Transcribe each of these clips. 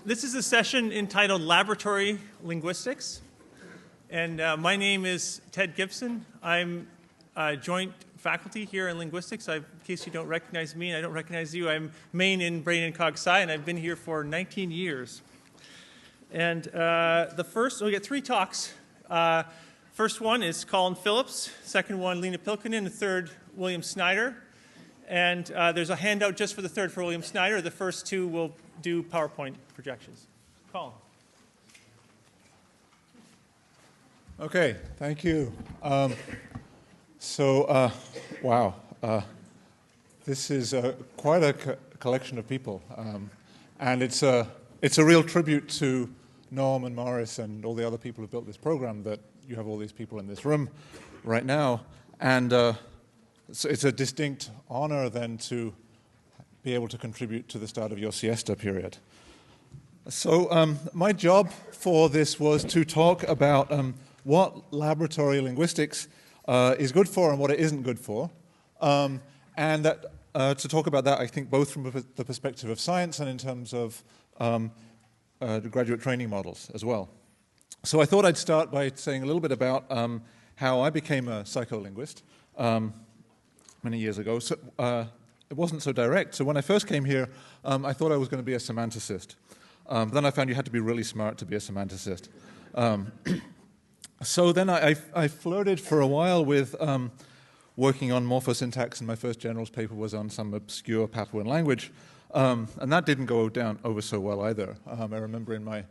This is a session entitled Laboratory Linguistics. And my name is Ted Gibson. I'm joint faculty here in linguistics. In case you don't recognize me and I don't recognize you, I'm main in Brain and Cog Sci, and I've been here for 19 years. And we get three talks. First one is Colin Phillips. Second one, Liina Pylkkänen. The third, William Snyder. And there's a handout just for the third for William Snyder. The first two will do PowerPoint projections. Colin. Okay, thank you. Wow. This is quite a collection of people. And it's a real tribute to Norm and Morris and all the other people who built this program that you have all these people in this room right now. And so it's a distinct honor then to be able to contribute to the start of your siesta period. So my job for this was to talk about what laboratory linguistics is good for and what it isn't good for. And that, to talk about that, I think, both from the perspective of science and in terms of the graduate training models as well. So I thought I'd start by saying a little bit about how I became a psycholinguist many years ago. So, it wasn't so direct. So when I first came here, I thought I was going to be a semanticist. Then I found you had to be really smart to be a semanticist. So then I flirted for a while with working on morphosyntax, and my first general's paper was on some obscure Papuan language. And that didn't go down over so well either. I remember in my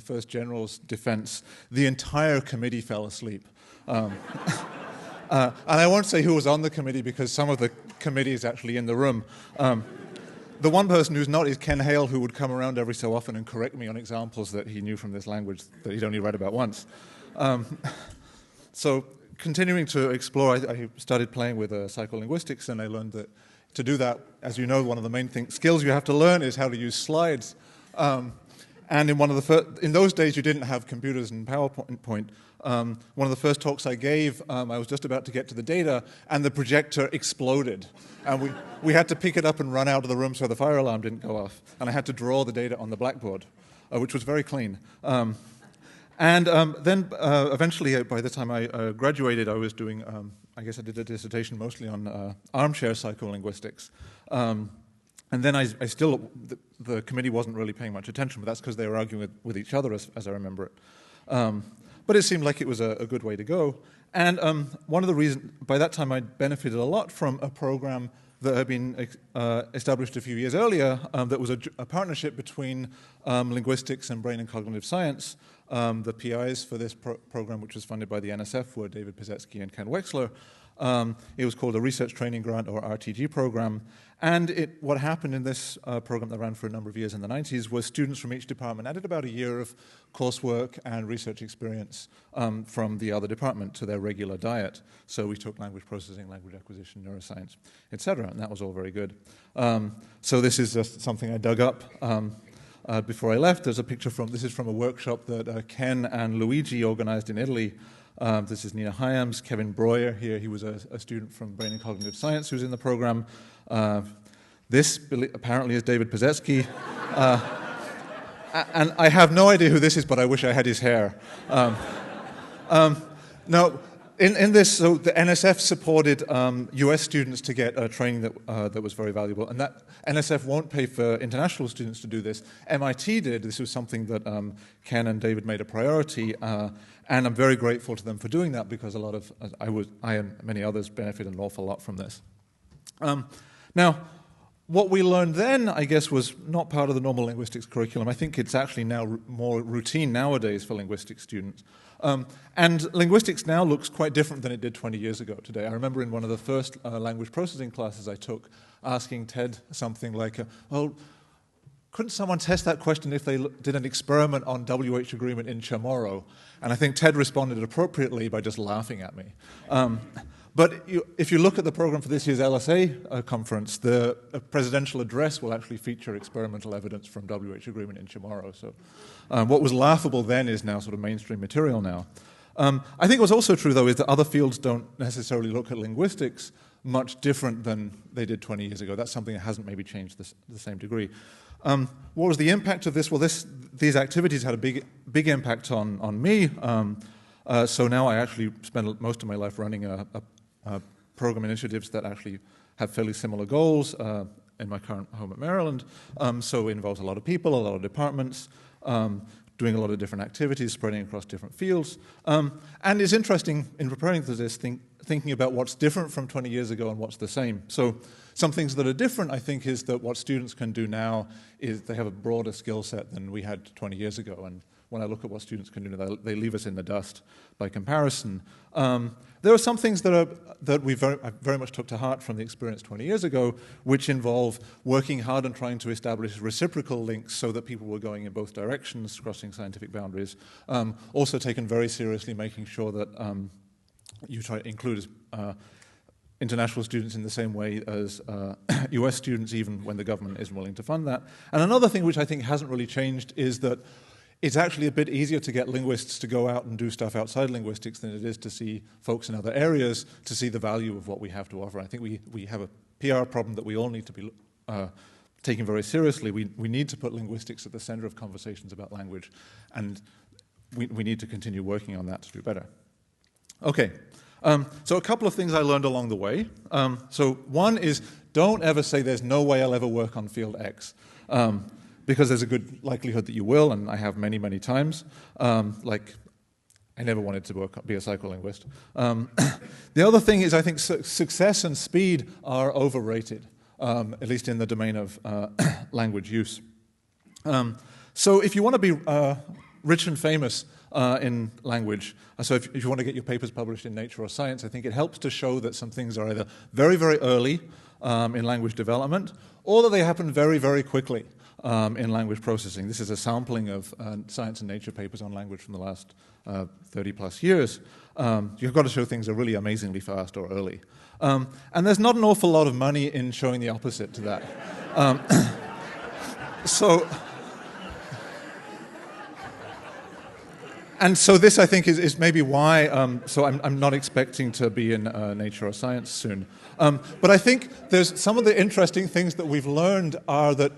first general's defense, the entire committee fell asleep. And I won't say who was on the committee because some of the committee is actually in the room. The one person who's not is Ken Hale, who would come around every so often and correct me on examples that he knew from this language that he'd only read about once. So continuing to explore, I started playing with psycholinguistics, and I learned that to do that, as you know, one of the main skills you have to learn is how to use slides. And in those days, you didn't have computers and PowerPoint. One of the first talks I gave, I was just about to get to the data, and the projector exploded. And we had to pick it up and run out of the room so the fire alarm didn't go off. And I had to draw the data on the blackboard, which was very clean. Then eventually, by the time I graduated, I was doing, I guess I did a dissertation mostly on armchair psycholinguistics. And then the committee wasn't really paying much attention, but that's because they were arguing with each other, as I remember it. But it seemed like it was a good way to go. And one of the reasons, by that time I'd benefited a lot from a program that had been established a few years earlier that was a partnership between linguistics and brain and cognitive science. The PIs for this program, which was funded by the NSF, were David Pizetsky and Ken Wexler. It was called a Research Training Grant, or RTG program. And what happened in this program that ran for a number of years in the 90s was students from each department added about a year of coursework and research experience from the other department to their regular diet. So we took language processing, language acquisition, neuroscience, etc., and that was all very good. So this is just something I dug up before I left. There's a picture this is from a workshop that Ken and Luigi organized in Italy. This is Nina Hyams, Kevin Brewer here. He was a student from Brain and Cognitive Science who's in the program. This apparently is David Pizetsky. And I have no idea who this is, but I wish I had his hair. Now, in this, so the NSF supported US students to get training that was very valuable, and that NSF won't pay for international students to do this. MIT did. This was something that Ken and David made a priority, and I'm very grateful to them for doing that because I and many others benefited an awful lot from this. Now, what we learned then, I guess, was not part of the normal linguistics curriculum. I think it's actually now more routine nowadays for linguistics students. And linguistics now looks quite different than it did 20 years ago today. I remember in one of the first language processing classes I took, asking Ted something like, couldn't someone test that question if they did an experiment on WH agreement in Chamorro? And I think Ted responded appropriately by just laughing at me. But if you look at the program for this year's LSA conference, the presidential address will actually feature experimental evidence from WH agreement in Chamorro. So what was laughable then is now sort of mainstream material now. I think what's also true, though, is that other fields don't necessarily look at linguistics much different than they did 20 years ago. That's something that hasn't maybe changed the same degree. What was the impact of this? Well, these activities had a big impact on me. So now I actually spend most of my life running a program initiatives that actually have fairly similar goals in my current home at Maryland. So it involves a lot of people, a lot of departments, doing a lot of different activities, spreading across different fields. And it's interesting in preparing for this, thinking about what's different from 20 years ago and what's the same. So some things that are different, I think, is that what students can do now is they have a broader skill set than we had 20 years ago. And when I look at what students can do now, they leave us in the dust by comparison. There are some things that I very much took to heart from the experience 20 years ago, which involve working hard and trying to establish reciprocal links so that people were going in both directions, crossing scientific boundaries. Also taken very seriously, making sure that you try to include international students in the same way as US students, even when the government isn't willing to fund that. And another thing which I think hasn't really changed is that it's actually a bit easier to get linguists to go out and do stuff outside linguistics than it is to see folks in other areas to see the value of what we have to offer. I think we have a PR problem that we all need to be taking very seriously. We need to put linguistics at the center of conversations about language, and we need to continue working on that to do better. Okay, so a couple of things I learned along the way. So one is, don't ever say there's no way I'll ever work on field X. Because there's a good likelihood that you will, and I have many, many times. Like, I never wanted to be a psycholinguist. The other thing is I think success and speed are overrated, at least in the domain of language use. So if you want to be rich and famous in language, so if you want to get your papers published in Nature or Science, I think it helps to show that some things are either very, very early in language development, or that they happen very, very quickly. In language processing. This is a sampling of Science and Nature papers on language from the last 30 plus years. You've got to show things are really amazingly fast or early. And there's not an awful lot of money in showing the opposite to that. So this, I think, is maybe why, so I'm not expecting to be in Nature or Science soon. But I think there's some of the interesting things that we've learned are that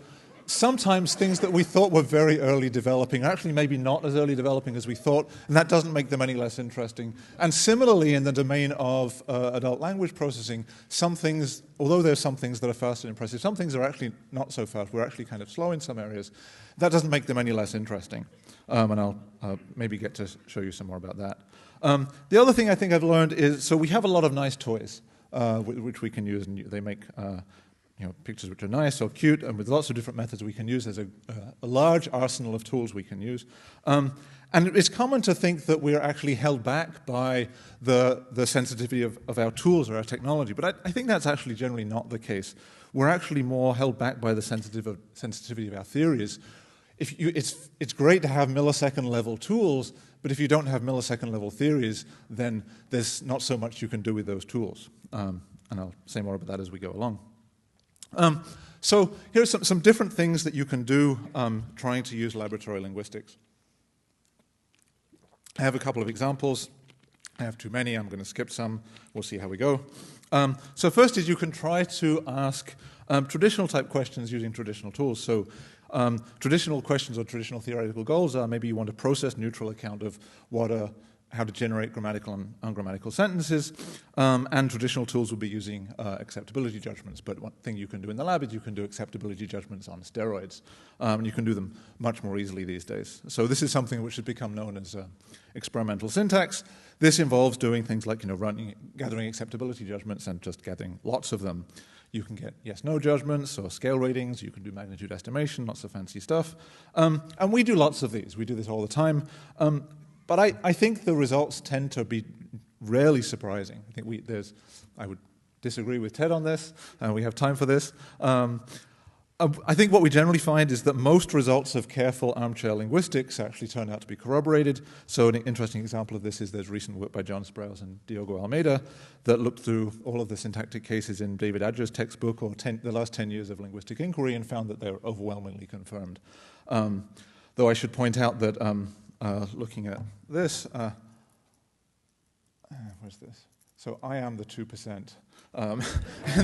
sometimes things that we thought were very early developing are actually maybe not as early developing as we thought, and that doesn't make them any less interesting. And similarly, in the domain of adult language processing, some things, although there's some things that are fast and impressive, some things are actually not so fast. We're actually kind of slow in some areas. That doesn't make them any less interesting. And I'll maybe get to show you some more about that. The other thing I think I've learned is, so we have a lot of nice toys, which we can use, and they make pictures which are nice or cute, and with lots of different methods we can use. There's a large arsenal of tools we can use. And it's common to think that we're actually held back by the sensitivity of our tools or our technology, but I think that's actually generally not the case. We're actually more held back by the sensitivity of our theories. It's great to have millisecond-level tools, but if you don't have millisecond-level theories, then there's not so much you can do with those tools. And I'll say more about that as we go along. So here's some different things that you can do trying to use laboratory linguistics. I have a couple of examples. I have too many. I'm going to skip some. We'll see how we go. So first is you can try to ask traditional type questions using traditional tools. So traditional questions or traditional theoretical goals are maybe you want a process neutral account of how to generate grammatical and ungrammatical sentences, and traditional tools will be using acceptability judgments. But one thing you can do in the lab is you can do acceptability judgments on steroids, and you can do them much more easily these days. So this is something which has become known as experimental syntax. This involves doing things like gathering acceptability judgments and just gathering lots of them. You can get yes-no judgments or scale ratings. You can do magnitude estimation, lots of fancy stuff. And we do lots of these. We do this all the time. But I think the results tend to be rarely surprising. I think I would disagree with Ted on this, and we have time for this. I think what we generally find is that most results of careful armchair linguistics actually turn out to be corroborated. So an interesting example of this is there's recent work by John Sprouse and Diogo Almeida that looked through all of the syntactic cases in David Adger's textbook or the last 10 years of linguistic inquiry and found that they're overwhelmingly confirmed. Though I should point out that looking at this, where's this? So I am the 2%. In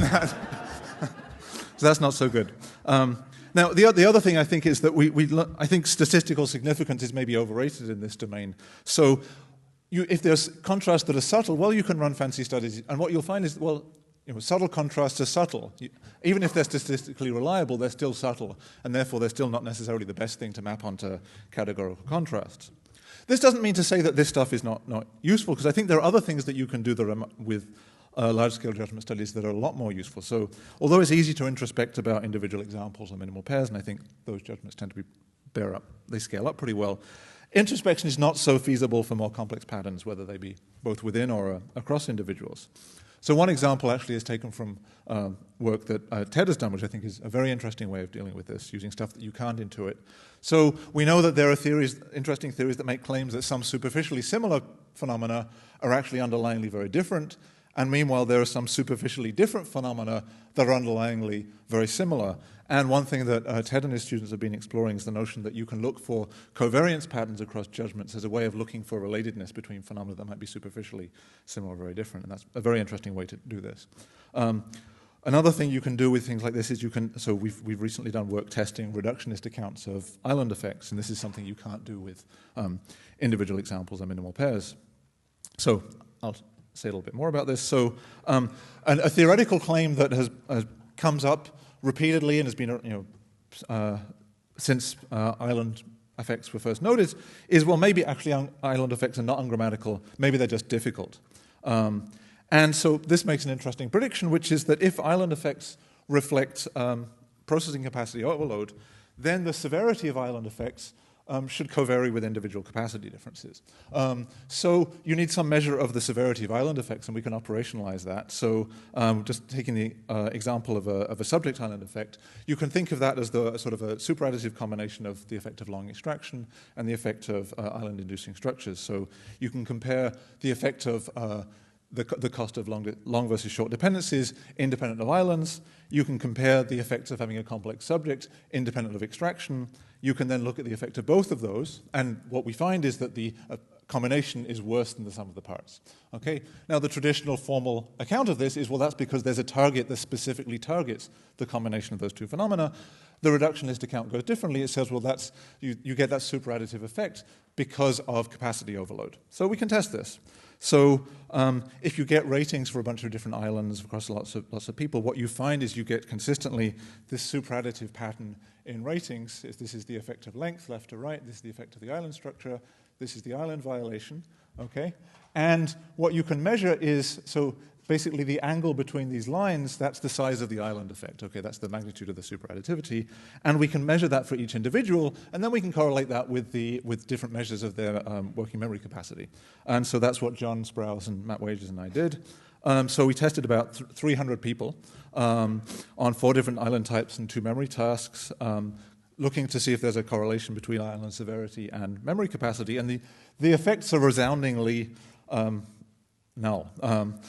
that. So that's not so good. Now, the other thing I think is that I think statistical significance is maybe overrated in this domain. So if there's contrasts that are subtle, well, you can run fancy studies, and what you'll find is, well, subtle contrasts are subtle. Even if they're statistically reliable, they're still subtle, and therefore they're still not necessarily the best thing to map onto categorical contrasts. This doesn't mean to say that this stuff is not useful, because I think there are other things that you can do with large-scale judgment studies that are a lot more useful. So although it's easy to introspect about individual examples or minimal pairs, and I think those judgments tend to they scale up pretty well, introspection is not so feasible for more complex patterns, whether they be both within or across individuals. So one example actually is taken from work that Ted has done, which I think is a very interesting way of dealing with this, using stuff that you can't intuit. So we know that there are interesting theories that make claims that some superficially similar phenomena are actually underlyingly very different, and meanwhile there are some superficially different phenomena that are underlyingly very similar. And one thing that Ted and his students have been exploring is the notion that you can look for covariance patterns across judgments as a way of looking for relatedness between phenomena that might be superficially similar or very different. And that's a very interesting way to do this. Another thing you can do with things like this is so we've recently done work testing reductionist accounts of island effects, and this is something you can't do with individual examples or minimal pairs. So I'll say a little bit more about this. So a theoretical claim that comes up repeatedly and has been, since island effects were first noted, is, well, maybe actually island effects are not ungrammatical, maybe they're just difficult. And so this makes an interesting prediction, which is that if island effects reflect processing capacity overload, then the severity of island effects should covary with individual capacity differences. So you need some measure of the severity of island effects, and we can operationalize that. So just taking the example of a subject island effect, you can think of that as the sort of a superadditive combination of the effect of long extraction and the effect of island-inducing structures. So you can compare the effect of the cost of long versus short dependencies independent of islands. You can compare the effects of having a complex subject independent of extraction. You can then look at the effect of both of those, and what we find is that the combination is worse than the sum of the parts. Okay. Now, the traditional formal account of this is, well, that's because there's a target that specifically targets the combination of those two phenomena. The reductionist account goes differently. It says, well, you get that superadditive effect because of capacity overload. So we can test this. So if you get ratings for a bunch of different islands across lots of people, what you find is you get consistently this superadditive pattern in ratings. This is the effect of length, left to right. This is the effect of the island structure. This is the island violation. Okay, and what you can measure is, so basically the angle between these lines, that's the size of the island effect. Okay, that's the magnitude of the superadditivity, and we can measure that for each individual, and then we can correlate that with different measures of their working memory capacity. And so that's what John Sprouse and Matt Wages and I did. So we tested about 300 people on 4 different island types and 2 memory tasks, looking to see if there's a correlation between island severity and memory capacity, and the effects are resoundingly null.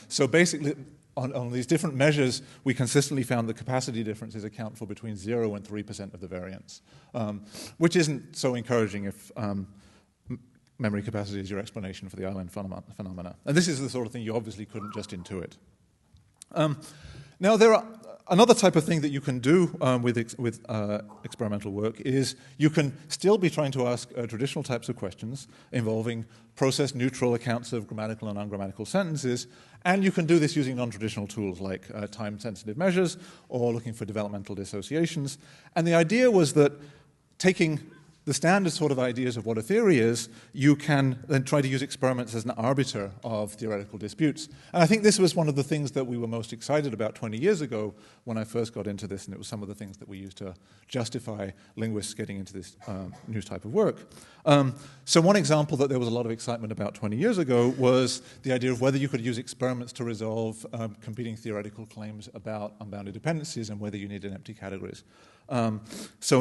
So basically, on these different measures, we consistently found that capacity differences account for between 0 and 3% of the variance, which isn't so encouraging if memory capacity is your explanation for the island phenomena. And this is the sort of thing you obviously couldn't just intuit. Now, there are another type of thing that you can do with experimental work is you can still be trying to ask traditional types of questions involving process-neutral accounts of grammatical and ungrammatical sentences, and you can do this using non-traditional tools like time-sensitive measures or looking for developmental dissociations. And the idea was that taking the standard sort of ideas of what a theory is, you can then try to use experiments as an arbiter of theoretical disputes. And I think this was one of the things that we were most excited about 20 years ago when I first got into this, and it was some of the things that we used to justify linguists getting into this new type of work. So one example that there was a lot of excitement about 20 years ago was the idea of whether you could use experiments to resolve competing theoretical claims about unbounded dependencies and whether you needed empty categories. So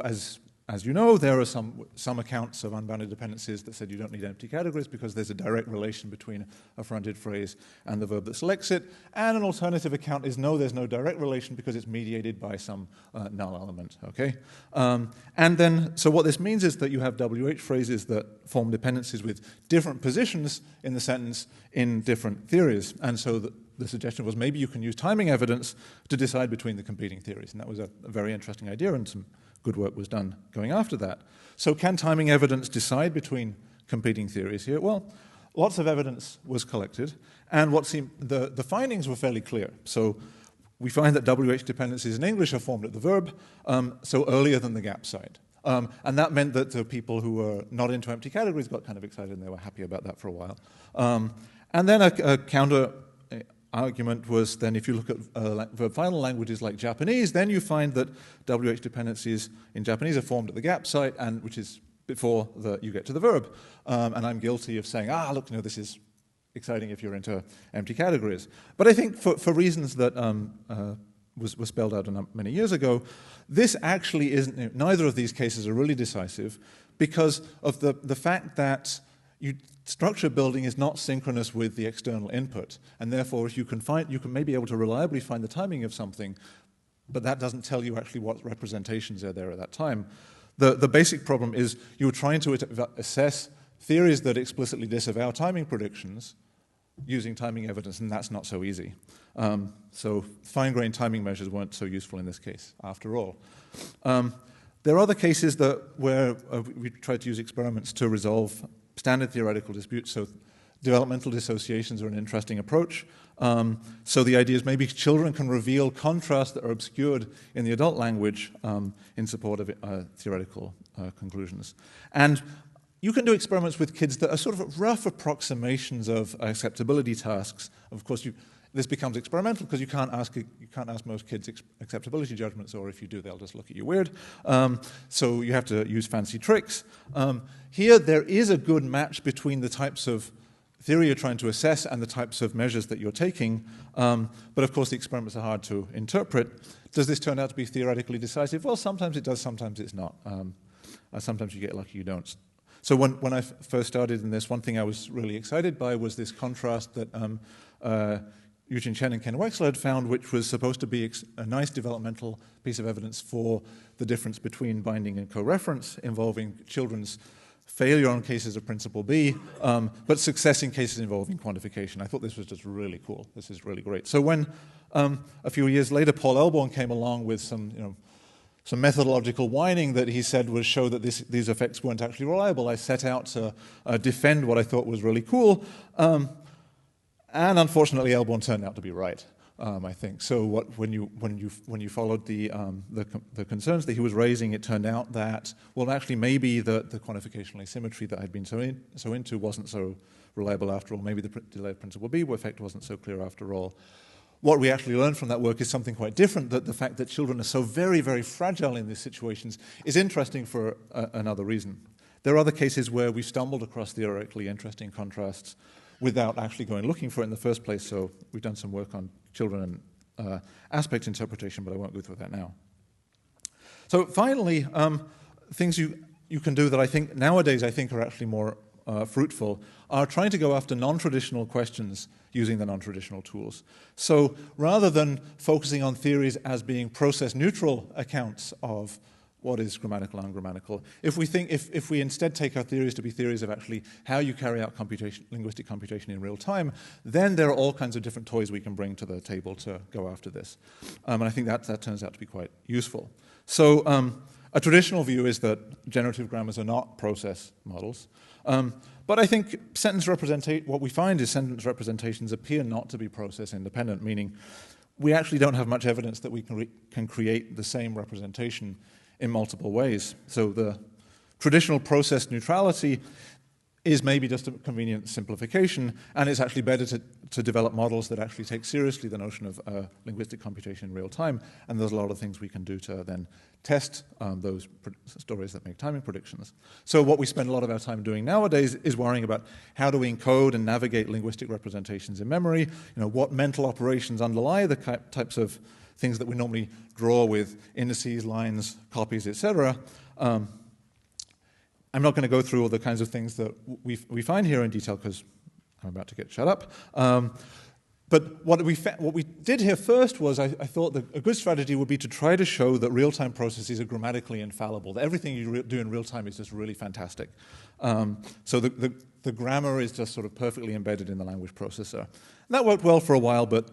as as you know, there are some accounts of unbounded dependencies that said you don't need empty categories because there's a direct relation between a fronted phrase and the verb that selects it. And an alternative account is no, there's no direct relation because it's mediated by some null element, okay? And then, so what this means is that you have WH phrases that form dependencies with different positions in the sentence in different theories. And so the suggestion was maybe you can use timing evidence to decide between the competing theories. And that was a very interesting idea, and some good work was done going after that. So can timing evidence decide between competing theories here? Well, lots of evidence was collected, and what seemed, the findings were fairly clear. So we find that WH dependencies in English are formed at the verb, so earlier than the gap side. And that meant that the people who were not into empty categories got kind of excited, and they were happy about that for a while. And then a counter argument was then if you look at verb final languages like Japanese, then you find that WH dependencies in Japanese are formed at the gap site, and which is before you get to the verb. And I'm guilty of saying, look, this is exciting if you're into empty categories. But I think for reasons that was spelled out many years ago, this actually isn't, neither of these cases are really decisive because of the fact that structure building is not synchronous with the external input, and therefore if you can maybe able to reliably find the timing of something, but that doesn't tell you actually what representations are there at that time. The basic problem is you're trying to assess theories that explicitly disavow timing predictions using timing evidence, and that's not so easy. So fine-grained timing measures weren't so useful in this case, after all. There are other cases where we tried to use experiments to resolve standard theoretical disputes, so developmental dissociations are an interesting approach. So the idea is maybe children can reveal contrasts that are obscured in the adult language in support of theoretical conclusions. And you can do experiments with kids that are sort of rough approximations of acceptability tasks. Of course, this becomes experimental because you can't ask most kids acceptability judgments, or if you do, they'll just look at you weird. So you have to use fancy tricks. Here, there is a good match between the types of theory you're trying to assess and the types of measures that you're taking. But of course, the experiments are hard to interpret. Does this turn out to be theoretically decisive? Well, sometimes it does, sometimes it's not. Sometimes you get lucky, you don't. So when I first started in this, one thing I was really excited by was this contrast that Eugene, Shannon, and Ken Wexler had found, which was supposed to be a nice developmental piece of evidence for the difference between binding and co-reference involving children's failure on cases of principle B, but success in cases involving quantification. I thought this was just really cool. This is really great. So when a few years later Paul Elborn came along with some methodological whining that he said would show that these effects weren't actually reliable, I set out to defend what I thought was really cool. And unfortunately, Elborn turned out to be right, I think. So when you followed the concerns that he was raising, it turned out that, well, actually maybe the quantificational asymmetry that I'd been so into wasn't so reliable after all. Maybe the delayed principle B effect wasn't so clear after all. What we actually learned from that work is something quite different, that the fact that children are so very, very fragile in these situations is interesting for another reason. There are other cases where we stumbled across theoretically interesting contrasts without actually going looking for it in the first place. So we've done some work on children and aspect interpretation, but I won't go through that now. So finally, things you can do that I think nowadays are actually more fruitful are trying to go after non-traditional questions using the non-traditional tools. So rather than focusing on theories as being process-neutral accounts of what is grammatical and ungrammatical, if we instead take our theories to be theories of actually how you carry out linguistic computation in real time, then there are all kinds of different toys we can bring to the table to go after this. And I think that turns out to be quite useful. So a traditional view is that generative grammars are not process models. But I think what we find is sentence representations appear not to be process independent, meaning we actually don't have much evidence that we can create the same representation in multiple ways. So the traditional process neutrality is maybe just a convenient simplification, and it's actually better to develop models that actually take seriously the notion of linguistic computation in real time, and there's a lot of things we can do to then test those stories that make timing predictions. So what we spend a lot of our time doing nowadays is worrying about how do we encode and navigate linguistic representations in memory, what mental operations underlie the types of things that we normally draw with indices, lines, copies, etc. I'm not going to go through all the kinds of things that we find here in detail because I'm about to get shut up. But what we did here first was I thought that a good strategy would be to try to show that real-time processes are grammatically infallible, that everything you do in real time is just really fantastic. So the grammar is just sort of perfectly embedded in the language processor. And that worked well for a while, but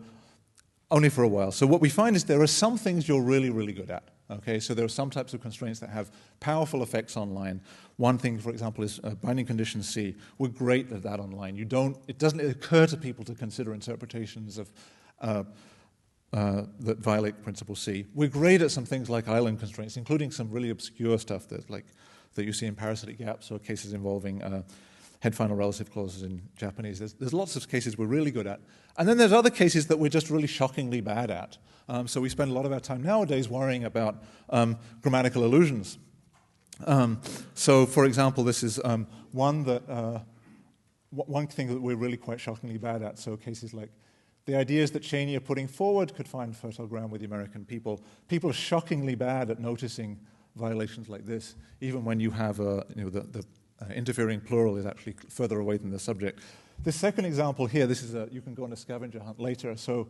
only for a while. So what we find is there are some things you're really, really good at. Okay, so there are some types of constraints that have powerful effects online. One thing, for example, is binding condition C. We're great at that online. It doesn't occur to people to consider interpretations of that violate principle C. We're great at some things like island constraints, including some really obscure stuff that you see in parasitic gaps or cases involving head final relative clauses in Japanese. There's lots of cases we're really good at. And then there's other cases that we're just really shockingly bad at. So we spend a lot of our time nowadays worrying about grammatical illusions. So, for example, this is one thing that we're really quite shockingly bad at. So cases like the ideas that Cheney are putting forward could find fertile ground with the American people. People are shockingly bad at noticing violations like this, even when you have the interfering plural is actually further away than the subject. This second example here, you can go on a scavenger hunt later. So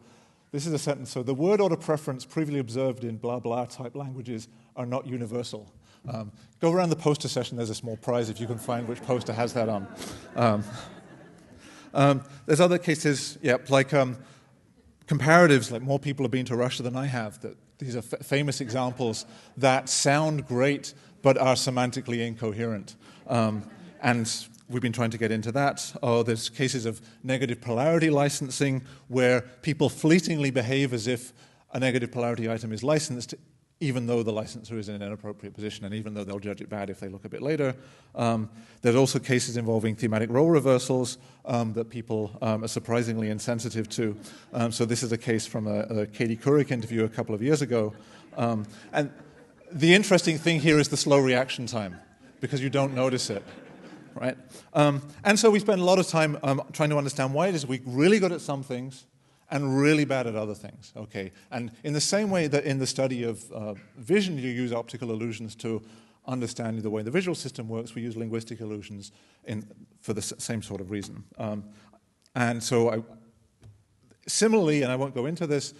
this is a sentence. So the word order preference previously observed in blah blah type languages are not universal. Go around the poster session. There's a small prize if you can find which poster has that on. There's other cases, like comparatives, like more people have been to Russia than I have. These are famous examples that sound great but are semantically incoherent. And we've been trying to get into that. There's cases of negative polarity licensing where people fleetingly behave as if a negative polarity item is licensed, even though the licensor is in an inappropriate position and even though they'll judge it bad if they look a bit later. There's also cases involving thematic role reversals that people are surprisingly insensitive to. So this is a case from a Katie Couric interview a couple of years ago. And the interesting thing here is the slow reaction time, because you don't notice it, right? And so we spend a lot of time trying to understand why it is we're really good at some things and really bad at other things, okay? And in the same way that in the study of vision, you use optical illusions to understand the way the visual system works, we use linguistic illusions for the same sort of reason. And so similarly, and I won't go into this,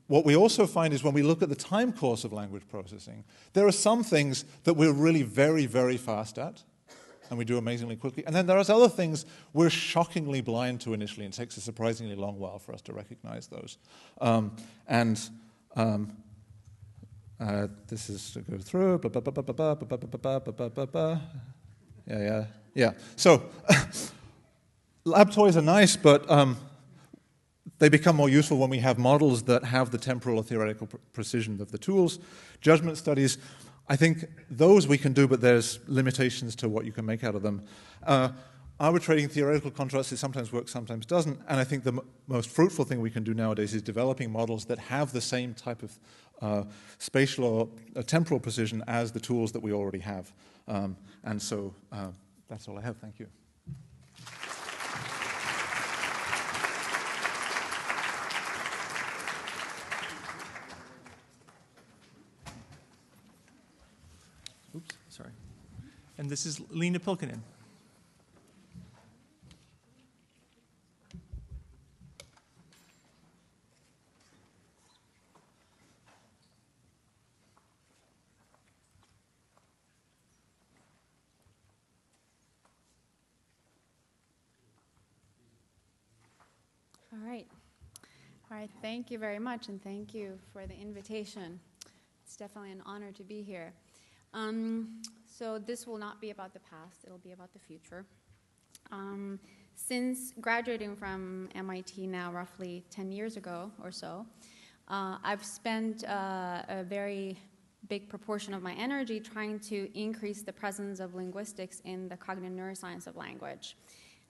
what we also find is when we look at the time course of language processing, there are some things that we're really very, very fast at, and we do amazingly quickly. And then there are other things we're shockingly blind to initially, and it takes a surprisingly long while for us to recognize those. This is to go through. Yeah. So lab toys are nice, but they become more useful when we have models that have the temporal or theoretical precision of the tools. Judgment studies, I think those we can do, but there's limitations to what you can make out of them. Arbitrating theoretical contrasts, it sometimes works, sometimes doesn't. And I think the most fruitful thing we can do nowadays is developing models that have the same type of spatial or temporal precision as the tools that we already have. And so that's all I have. Thank you. Oops, sorry. And this is Liina Pylkkänen. All right, thank you very much, and thank you for the invitation. It's definitely an honor to be here. So this will not be about the past, it'll be about the future. Since graduating from MIT now roughly 10 years ago or so, I've spent a very big proportion of my energy trying to increase the presence of linguistics in the cognitive neuroscience of language,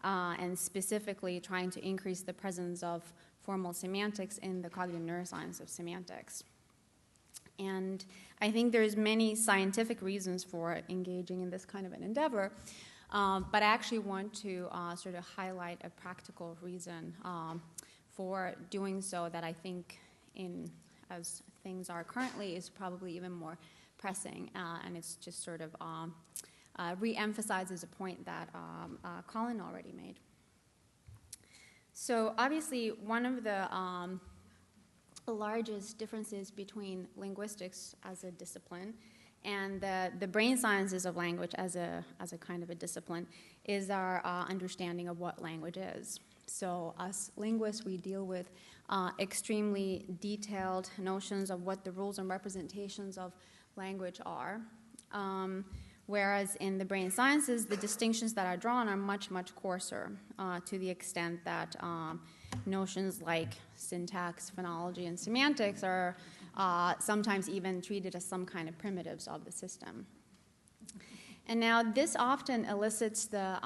and specifically trying to increase the presence of formal semantics in the cognitive neuroscience of semantics. And I think there's many scientific reasons for engaging in this kind of an endeavor, but I actually want to sort of highlight a practical reason for doing so that I think in as things are currently, is probably even more pressing, and it's just sort of re-emphasizes a point that Colin already made. So obviously, one of the largest differences between linguistics as a discipline and the brain sciences of language as a kind of a discipline is our understanding of what language is. So us linguists, we deal with extremely detailed notions of what the rules and representations of language are, whereas in the brain sciences, the distinctions that are drawn are much, much coarser, to the extent that notions like syntax, phonology, and semantics are sometimes even treated as some kind of primitives of the system. And now this often elicits the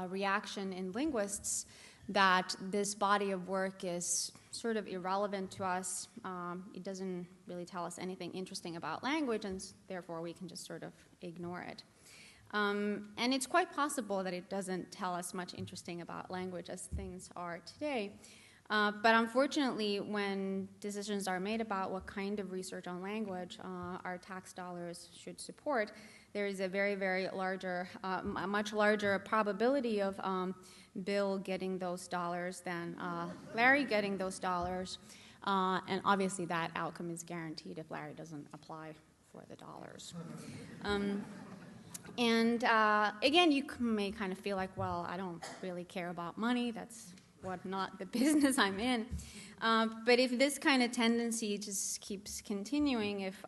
reaction in linguists that this body of work is sort of irrelevant to us. It doesn't really tell us anything interesting about language, and therefore we can just sort of ignore it. And it's quite possible that it doesn't tell us much interesting about language as things are today. But unfortunately, when decisions are made about what kind of research on language our tax dollars should support, there is a very, very larger, a much larger probability of Bill getting those dollars than Larry getting those dollars. And obviously that outcome is guaranteed if Larry doesn't apply for the dollars. And again, you may kind of feel like, well, I don't really care about money. That's not the business I'm in. But if this kind of tendency just keeps continuing, if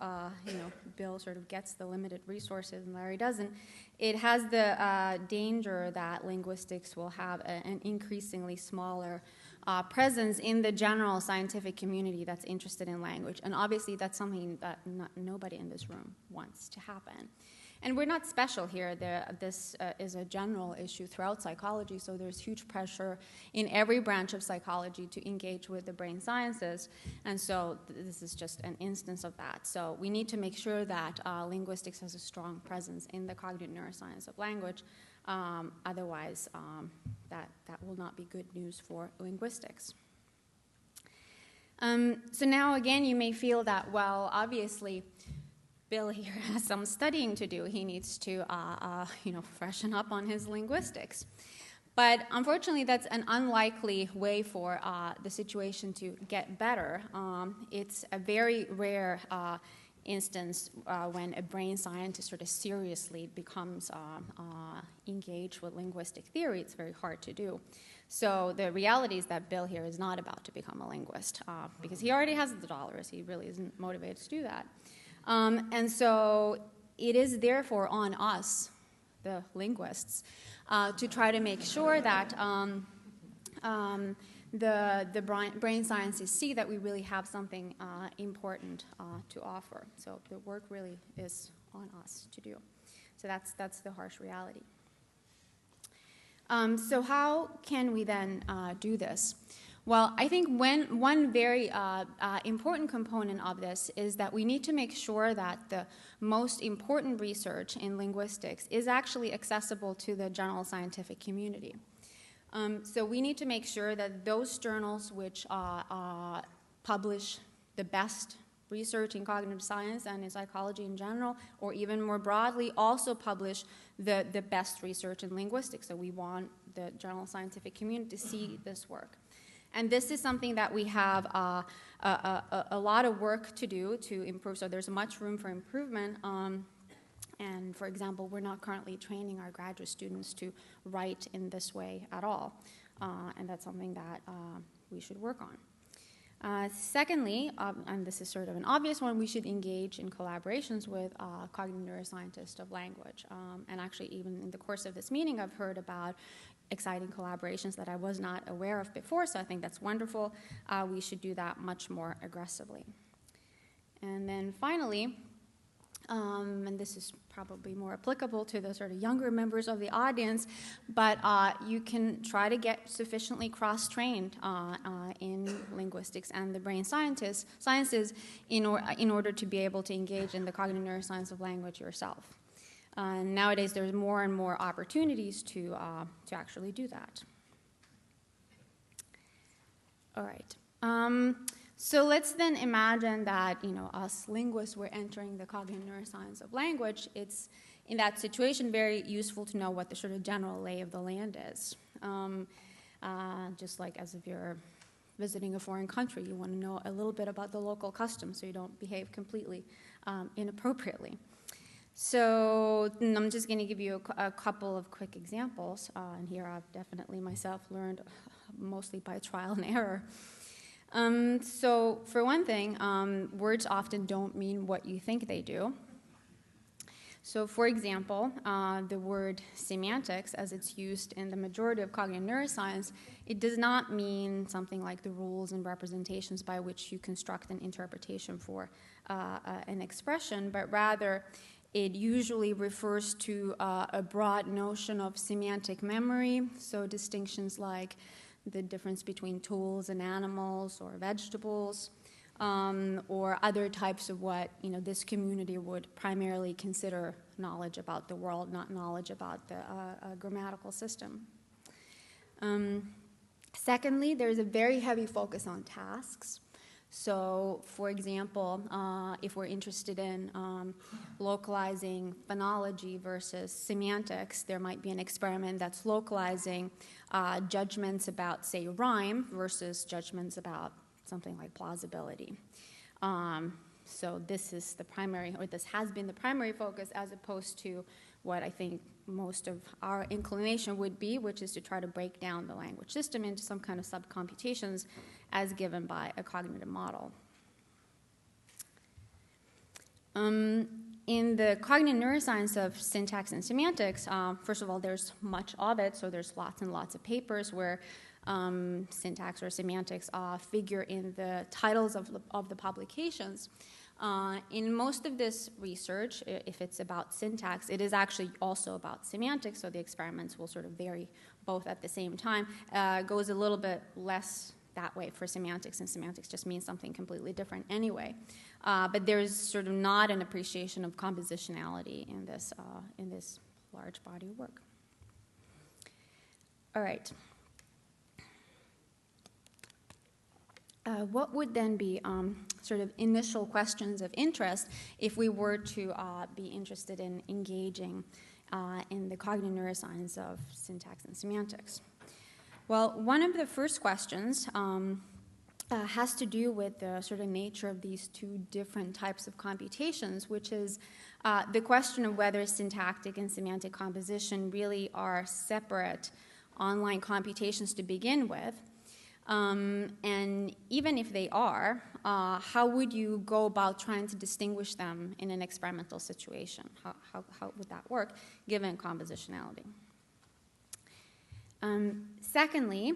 Bill sort of gets the limited resources and Larry doesn't, it has the danger that linguistics will have an increasingly smaller presence in the general scientific community that's interested in language. And obviously that's something that nobody in this room wants to happen. And we're not special here. This is a general issue throughout psychology, so there's huge pressure in every branch of psychology to engage with the brain sciences, and so this is just an instance of that. So we need to make sure that linguistics has a strong presence in the cognitive neuroscience of language. Otherwise, that will not be good news for linguistics. So now, again, you may feel that, well, obviously, Bill here has some studying to do. He needs to, freshen up on his linguistics. But unfortunately, that's an unlikely way for the situation to get better. It's a very rare instance when a brain scientist sort of seriously becomes engaged with linguistic theory. It's very hard to do. So the reality is that Bill here is not about to become a linguist because he already has the dollars. He really isn't motivated to do that. And so it is therefore on us, the linguists, to try to make sure that the brain sciences see that we really have something important to offer. So the work really is on us to do. So that's the harsh reality. So how can we then do this? Well, I think one very important component of this is that we need to make sure that the most important research in linguistics is actually accessible to the general scientific community. So we need to make sure that those journals which publish the best research in cognitive science and in psychology in general, or even more broadly, also publish the best research in linguistics. So we want the general scientific community to see this work. And this is something that we have a lot of work to do to improve. So there's much room for improvement. And for example, we're not currently training our graduate students to write in this way at all. And that's something that we should work on. Secondly, and this is sort of an obvious one, we should engage in collaborations with cognitive neuroscientists of language. And actually, even in the course of this meeting, I've heard about exciting collaborations that I was not aware of before, so I think that's wonderful. We should do that much more aggressively. And then finally, and this is probably more applicable to the sort of younger members of the audience, but you can try to get sufficiently cross-trained in linguistics and the brain sciences in order to be able to engage in the cognitive neuroscience of language yourself. Nowadays, there's more and more opportunities to actually do that. All right. So let's then imagine that, us linguists were entering the cognitive neuroscience of language. It's, in that situation, very useful to know what the sort of general lay of the land is. Just like as if you're visiting a foreign country, you want to know a little bit about the local customs so you don't behave completely inappropriately. So I'm just going to give you a couple of quick examples, and here I've definitely myself learned mostly by trial and error. So for one thing, words often don't mean what you think they do. So for example, the word semantics, as it's used in the majority of cognitive neuroscience, it does not mean something like the rules and representations by which you construct an interpretation for an expression, but rather it usually refers to a broad notion of semantic memory, so distinctions like the difference between tools and animals or vegetables, or other types of what this community would primarily consider knowledge about the world, not knowledge about the grammatical system. Secondly, there's a very heavy focus on tasks. So, for example, if we're interested in localizing phonology versus semantics, there might be an experiment that's localizing judgments about, say, rhyme versus judgments about something like plausibility. So this is the primary, or this has been the primary focus, as opposed to what I think most of our inclination would be, which is to try to break down the language system into some kind of subcomputations as given by a cognitive model. In the cognitive neuroscience of syntax and semantics, first of all, there's much of it, so there's lots and lots of papers where syntax or semantics figure in the titles of the publications. In most of this research, if it's about syntax, it is actually also about semantics, so the experiments will sort of vary both at the same time. Goes a little bit less that way for semantics, and semantics just means something completely different anyway. But there's sort of not an appreciation of compositionality in this large body of work. All right. What would then be sort of initial questions of interest if we were to be interested in engaging in the cognitive neuroscience of syntax and semantics? Well, one of the first questions has to do with the sort of nature of these two different types of computations, which is the question of whether syntactic and semantic composition really are separate online computations to begin with. And even if they are, how would you go about trying to distinguish them in an experimental situation? How would that work, given compositionality? Secondly,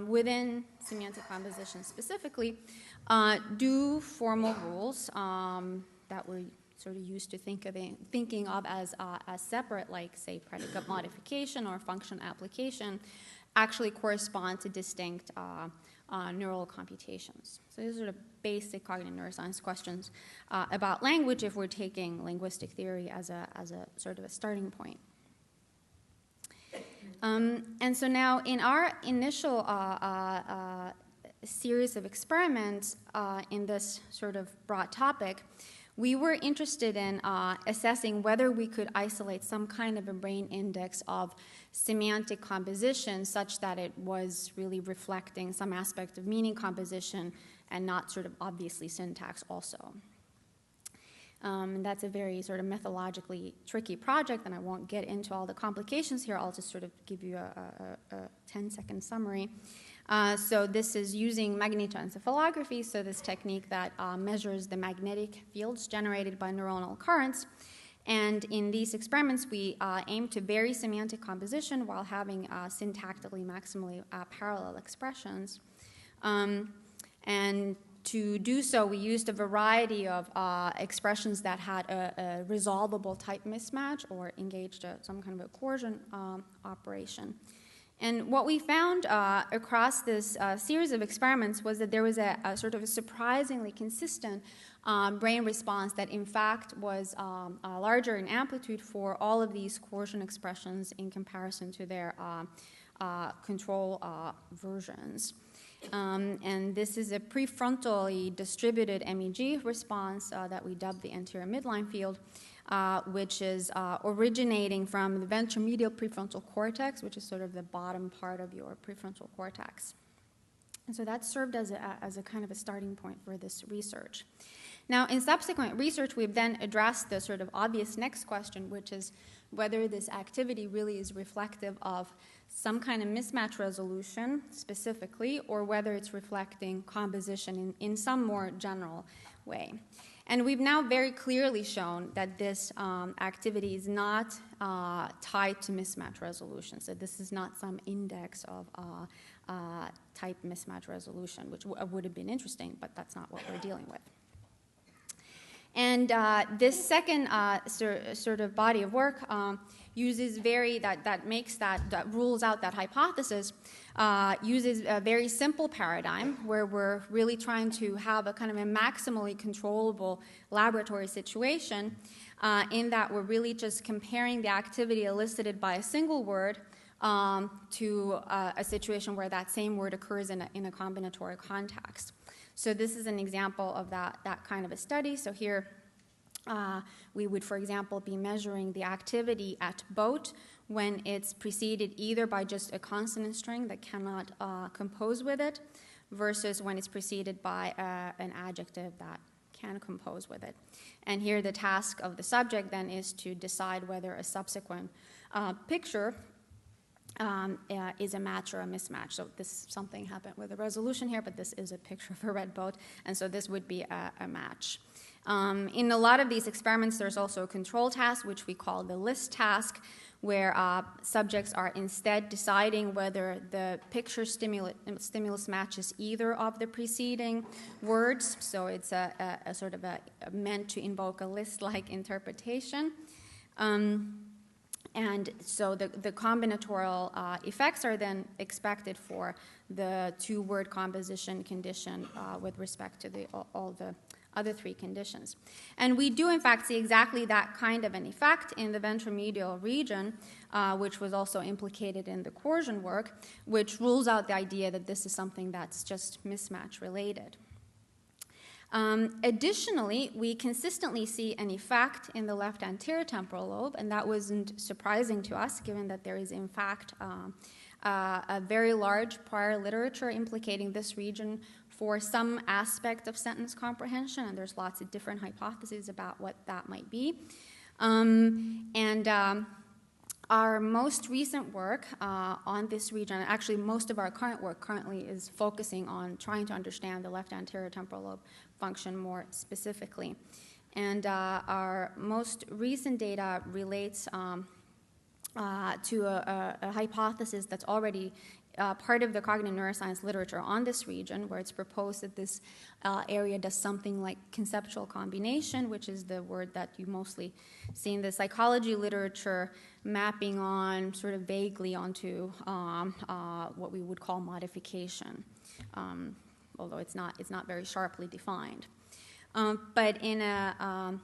within semantic composition specifically, do formal rules that we're sort of used to thinking of as separate, like, say, predicate modification or function application, actually correspond to distinct neural computations. So these are the basic cognitive neuroscience questions about language if we're taking linguistic theory as a sort of a starting point. And so now in our initial series of experiments in this sort of broad topic, we were interested in assessing whether we could isolate some kind of a brain index of semantic composition such that it was really reflecting some aspect of meaning composition and not sort of obviously syntax also. And that's a very sort of methodologically tricky project, and I won't get into all the complications here. I'll just sort of give you a 10-second summary. So this is using magnetoencephalography, so this technique that measures the magnetic fields generated by neuronal currents. And in these experiments, we aim to vary semantic composition while having syntactically maximally parallel expressions. And to do so, we used a variety of expressions that had a resolvable type mismatch or engaged some kind of a coercion operation. And what we found across this series of experiments was that there was a sort of a surprisingly consistent brain response that in fact was larger in amplitude for all of these coercion expressions in comparison to their control versions. And this is a prefrontally distributed MEG response that we dubbed the anterior midline field, which is originating from the ventromedial prefrontal cortex, which is sort of the bottom part of your prefrontal cortex. And so that served as a kind of a starting point for this research. Now, in subsequent research, we've then addressed the sort of obvious next question, which is whether this activity really is reflective of some kind of mismatch resolution specifically, or whether it's reflecting composition in some more general way. And we've now very clearly shown that this activity is not tied to mismatch resolution. So this is not some index of type mismatch resolution, which would have been interesting, but that's not what we're dealing with. And this second sort of body of work uses that rules out that hypothesis, uses a very simple paradigm where we're really trying to have a kind of a maximally controllable laboratory situation, in that we're really just comparing the activity elicited by a single word to a situation where that same word occurs in a combinatorial context. So this is an example of that kind of a study. So here we would, for example, be measuring the activity at boat when it's preceded either by just a consonant string that cannot compose with it, versus when it's preceded by an adjective that can compose with it. And here the task of the subject then is to decide whether a subsequent picture is a match or a mismatch. So something happened with the resolution here, but this is a picture of a red boat, and so this would be a match. In a lot of these experiments, there's also a control task, which we call the list task, where subjects are instead deciding whether the picture stimulus matches either of the preceding words. So it's a sort of meant to invoke a list-like interpretation. And so the combinatorial effects are then expected for the two-word composition condition with respect to all the other three conditions. And we do, in fact, see exactly that kind of an effect in the ventromedial region, which was also implicated in the coercion work, which rules out the idea that this is something that's just mismatch related. Additionally, we consistently see an effect in the left anterior temporal lobe, and that wasn't surprising to us, given that there is, in fact, a very large prior literature implicating this region for some aspect of sentence comprehension, and there's lots of different hypotheses about what that might be. Our most recent work on this region, actually most of our current work currently is focusing on trying to understand the left anterior temporal lobe function more specifically. And our most recent data relates to a hypothesis that's already part of the cognitive neuroscience literature on this region, where it's proposed that this area does something like conceptual combination, which is the word that you mostly see in the psychology literature, mapping on sort of vaguely onto what we would call modification, although it's not very sharply defined. But in an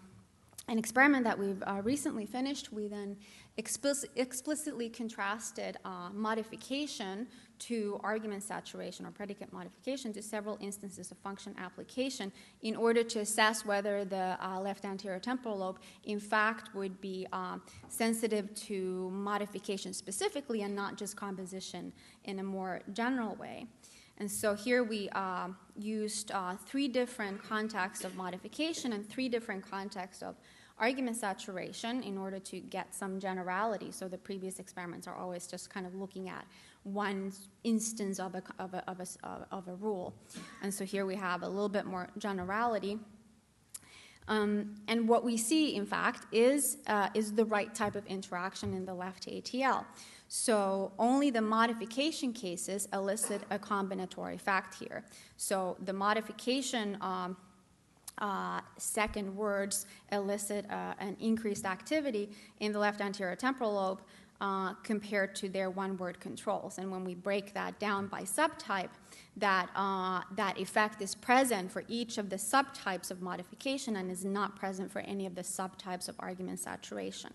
experiment that we've recently finished, we then explicitly contrasted modification to argument saturation or predicate modification to several instances of function application in order to assess whether the left anterior temporal lobe in fact would be sensitive to modification specifically and not just composition in a more general way. And so here we used 3 different contexts of modification and 3 different contexts of argument saturation in order to get some generality. So the previous experiments are always just kind of looking at one instance of a rule. And so here we have a little bit more generality. And what we see, in fact, is the right type of interaction in the left ATL. So only the modification cases elicit a combinatory effect here. So the modification second words elicit an increased activity in the left anterior temporal lobe compared to their one-word controls. And when we break that down by subtype, that effect is present for each of the subtypes of modification and is not present for any of the subtypes of argument saturation.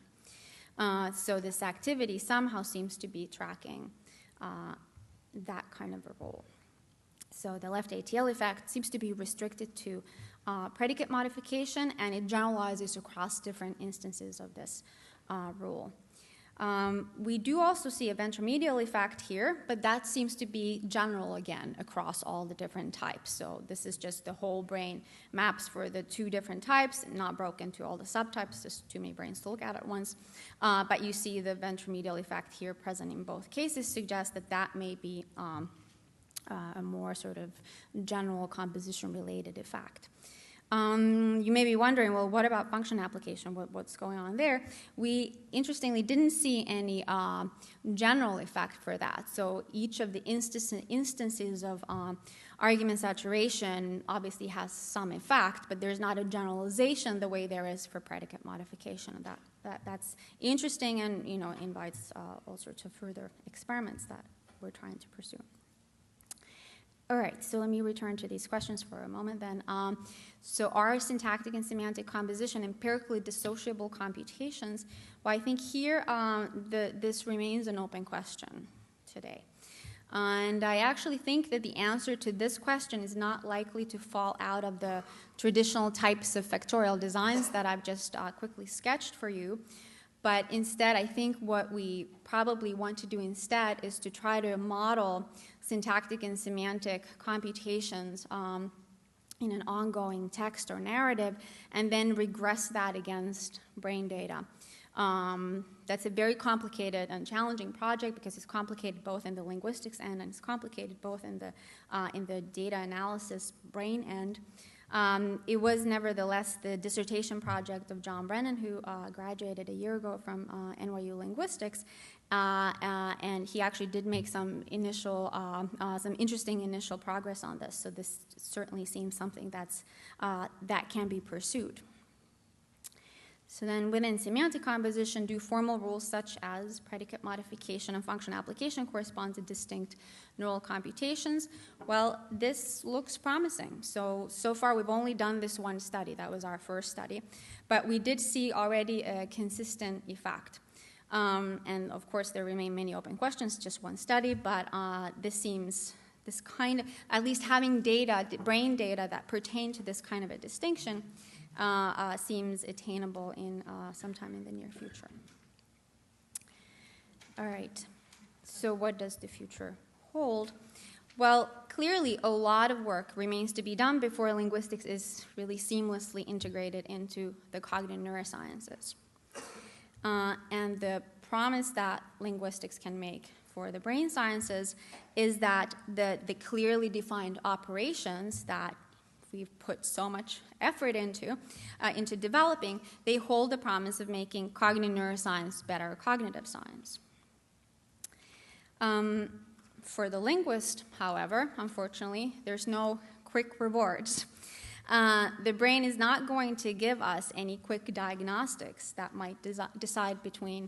So this activity somehow seems to be tracking that kind of a role. So the left ATL effect seems to be restricted to predicate modification, and it generalizes across different instances of this rule. We do also see a ventromedial effect here, but that seems to be general again across all the different types. So this is just the whole brain maps for the 2 different types, not broken into all the subtypes, just too many brains to look at once. But you see the ventromedial effect here present in both cases suggests that that may be a more sort of general composition-related effect. You may be wondering, well, what about function application? What's going on there? We, interestingly, didn't see any general effect for that. So each of the instances of argument saturation obviously has some effect, but there's not a generalization the way there is for predicate modification. That's interesting and, you know, invites all sorts of further experiments that we're trying to pursue. All right, so let me return to these questions for a moment then. So are syntactic and semantic composition empirically dissociable computations? Well, I think here this remains an open question today. And I actually think that the answer to this question is not likely to fall out of the traditional types of factorial designs that I've just quickly sketched for you. But instead, I think what we probably want to do instead is to try to model syntactic and semantic computations in an ongoing text or narrative, and then regress that against brain data. That's a very complicated and challenging project because it's complicated both in the linguistics end and it's complicated both in the data analysis brain end. It was nevertheless the dissertation project of John Brennan, who graduated a year ago from NYU Linguistics, and he actually did make some interesting initial progress on this. So this certainly seems something that can be pursued. So then within semantic composition, do formal rules such as predicate modification and function application correspond to distinct neural computations? Well, this looks promising. So far we've only done this one study. That was our first study. But we did see already a consistent effect. And of course there remain many open questions, just one study, but this kind of, at least having data, brain data that pertain to this kind of a distinction seems attainable in sometime in the near future. All right, so what does the future hold? Well, clearly a lot of work remains to be done before linguistics is really seamlessly integrated into the cognitive neurosciences. And the promise that linguistics can make for the brain sciences is that the clearly defined operations that we've put so much effort into developing, they hold the promise of making cognitive neuroscience better cognitive science. For the linguist, however, unfortunately, there's no quick rewards. The brain is not going to give us any quick diagnostics that might decide between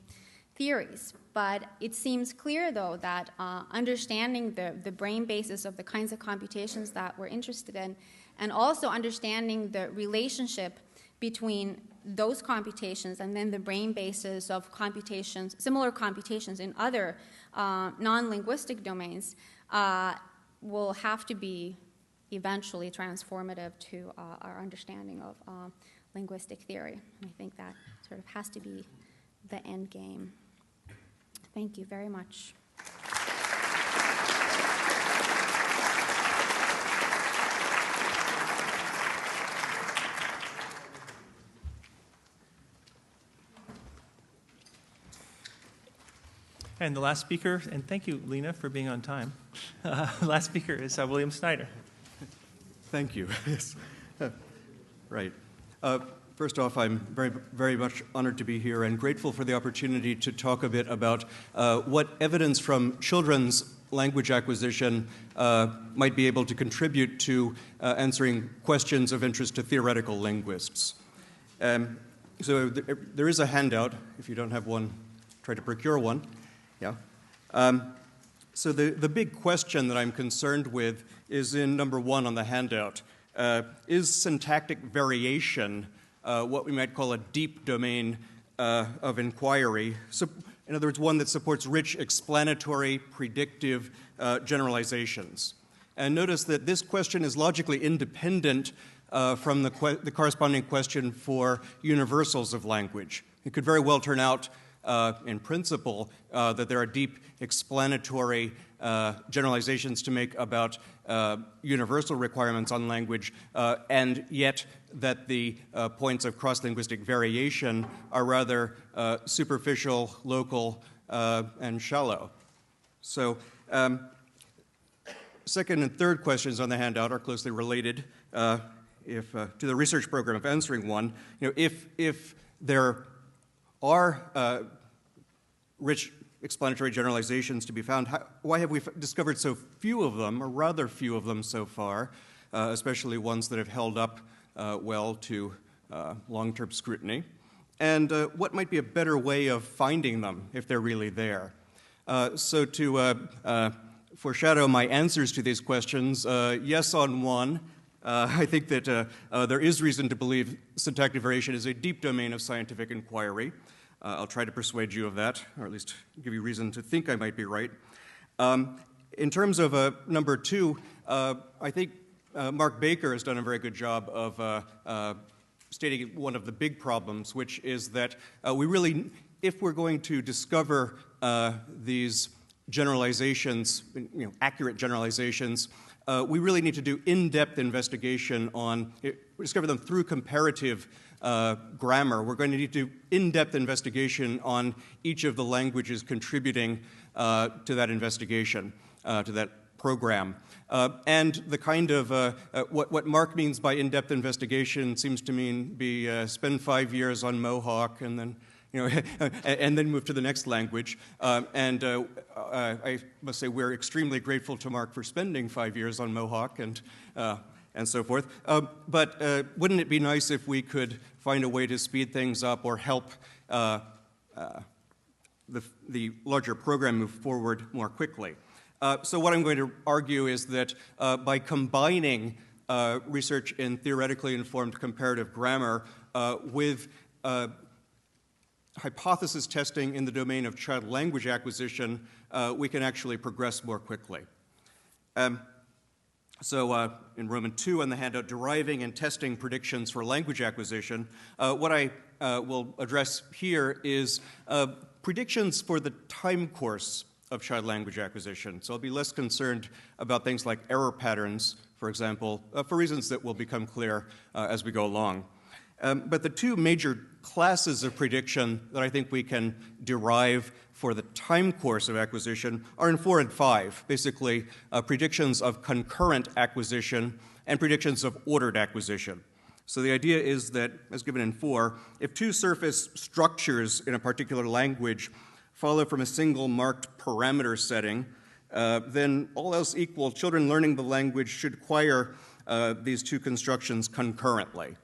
theories. But it seems clear, though, that understanding the brain basis of the kinds of computations that we're interested in, and also understanding the relationship between those computations and then the brain basis of computations, similar computations in other non-linguistic domains, will have to be eventually transformative to our understanding of linguistic theory. And I think that sort of has to be the end game. Thank you very much. And the last speaker, and thank you, Liina, for being on time. Last speaker is William Snyder. Thank you. Yes. Right. First off, I'm very, very much honored to be here and grateful for the opportunity to talk a bit about what evidence from children's language acquisition might be able to contribute to answering questions of interest to theoretical linguists. So there is a handout. If you don't have one, try to procure one. Yeah. So the big question that I'm concerned with is in number 1 on the handout. Is syntactic variation what we might call a deep domain of inquiry? So, in other words, one that supports rich explanatory, predictive generalizations. And notice that this question is logically independent from the corresponding question for universals of language. It could very well turn out, in principle, that there are deep explanatory generalizations to make about universal requirements on language, and yet that the points of cross-linguistic variation are rather superficial, local, and shallow. So second and third questions on the handout are closely related to the research program of answering one. If there are rich explanatory generalizations to be found, why have we discovered so few of them, or rather few of them so far, especially ones that have held up well to long-term scrutiny? And what might be a better way of finding them if they're really there? So to foreshadow my answers to these questions, yes on one. I think that there is reason to believe syntactic variation is a deep domain of scientific inquiry. I'll try to persuade you of that, or at least give you reason to think I might be right. In terms of number two, I think Mark Baker has done a very good job of stating one of the big problems, which is that we really, if we're going to discover these generalizations, accurate generalizations, we really need to do in-depth investigation on, discover them through comparative grammar. We're going to need to do in-depth investigation on each of the languages contributing to that investigation, to that program. And the kind of, what Mark means by in-depth investigation seems to mean spend 5 years on Mohawk and then and then move to the next language. I must say we're extremely grateful to Mark for spending 5 years on Mohawk and so forth. But wouldn't it be nice if we could find a way to speed things up or help the larger program move forward more quickly? So what I'm going to argue is that by combining research in theoretically informed comparative grammar with hypothesis testing in the domain of child language acquisition, we can actually progress more quickly. So in Roman 2 on the handout, deriving and testing predictions for language acquisition, what I will address here is predictions for the time course of child language acquisition. So I'll be less concerned about things like error patterns, for example, for reasons that will become clear as we go along. But the two major classes of prediction that I think we can derive for the time course of acquisition are in 4 and 5, basically predictions of concurrent acquisition and predictions of ordered acquisition. So the idea is that, as given in 4, if two surface structures in a particular language follow from a single marked parameter setting, then all else equal, children learning the language should acquire these two constructions concurrently.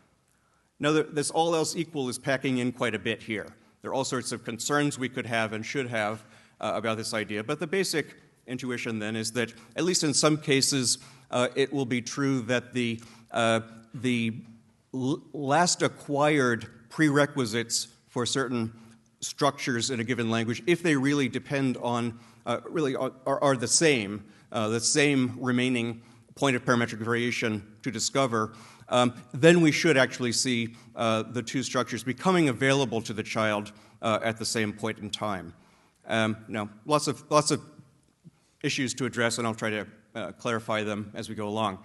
Now, this all else equal is packing in quite a bit here. There are all sorts of concerns we could have and should have about this idea, but the basic intuition then is that, at least in some cases, it will be true that the last acquired prerequisites for certain structures in a given language, if they really depend on, are the same remaining point of parametric variation to discover, then we should actually see the two structures becoming available to the child at the same point in time. Now, lots of issues to address, and I'll try to clarify them as we go along.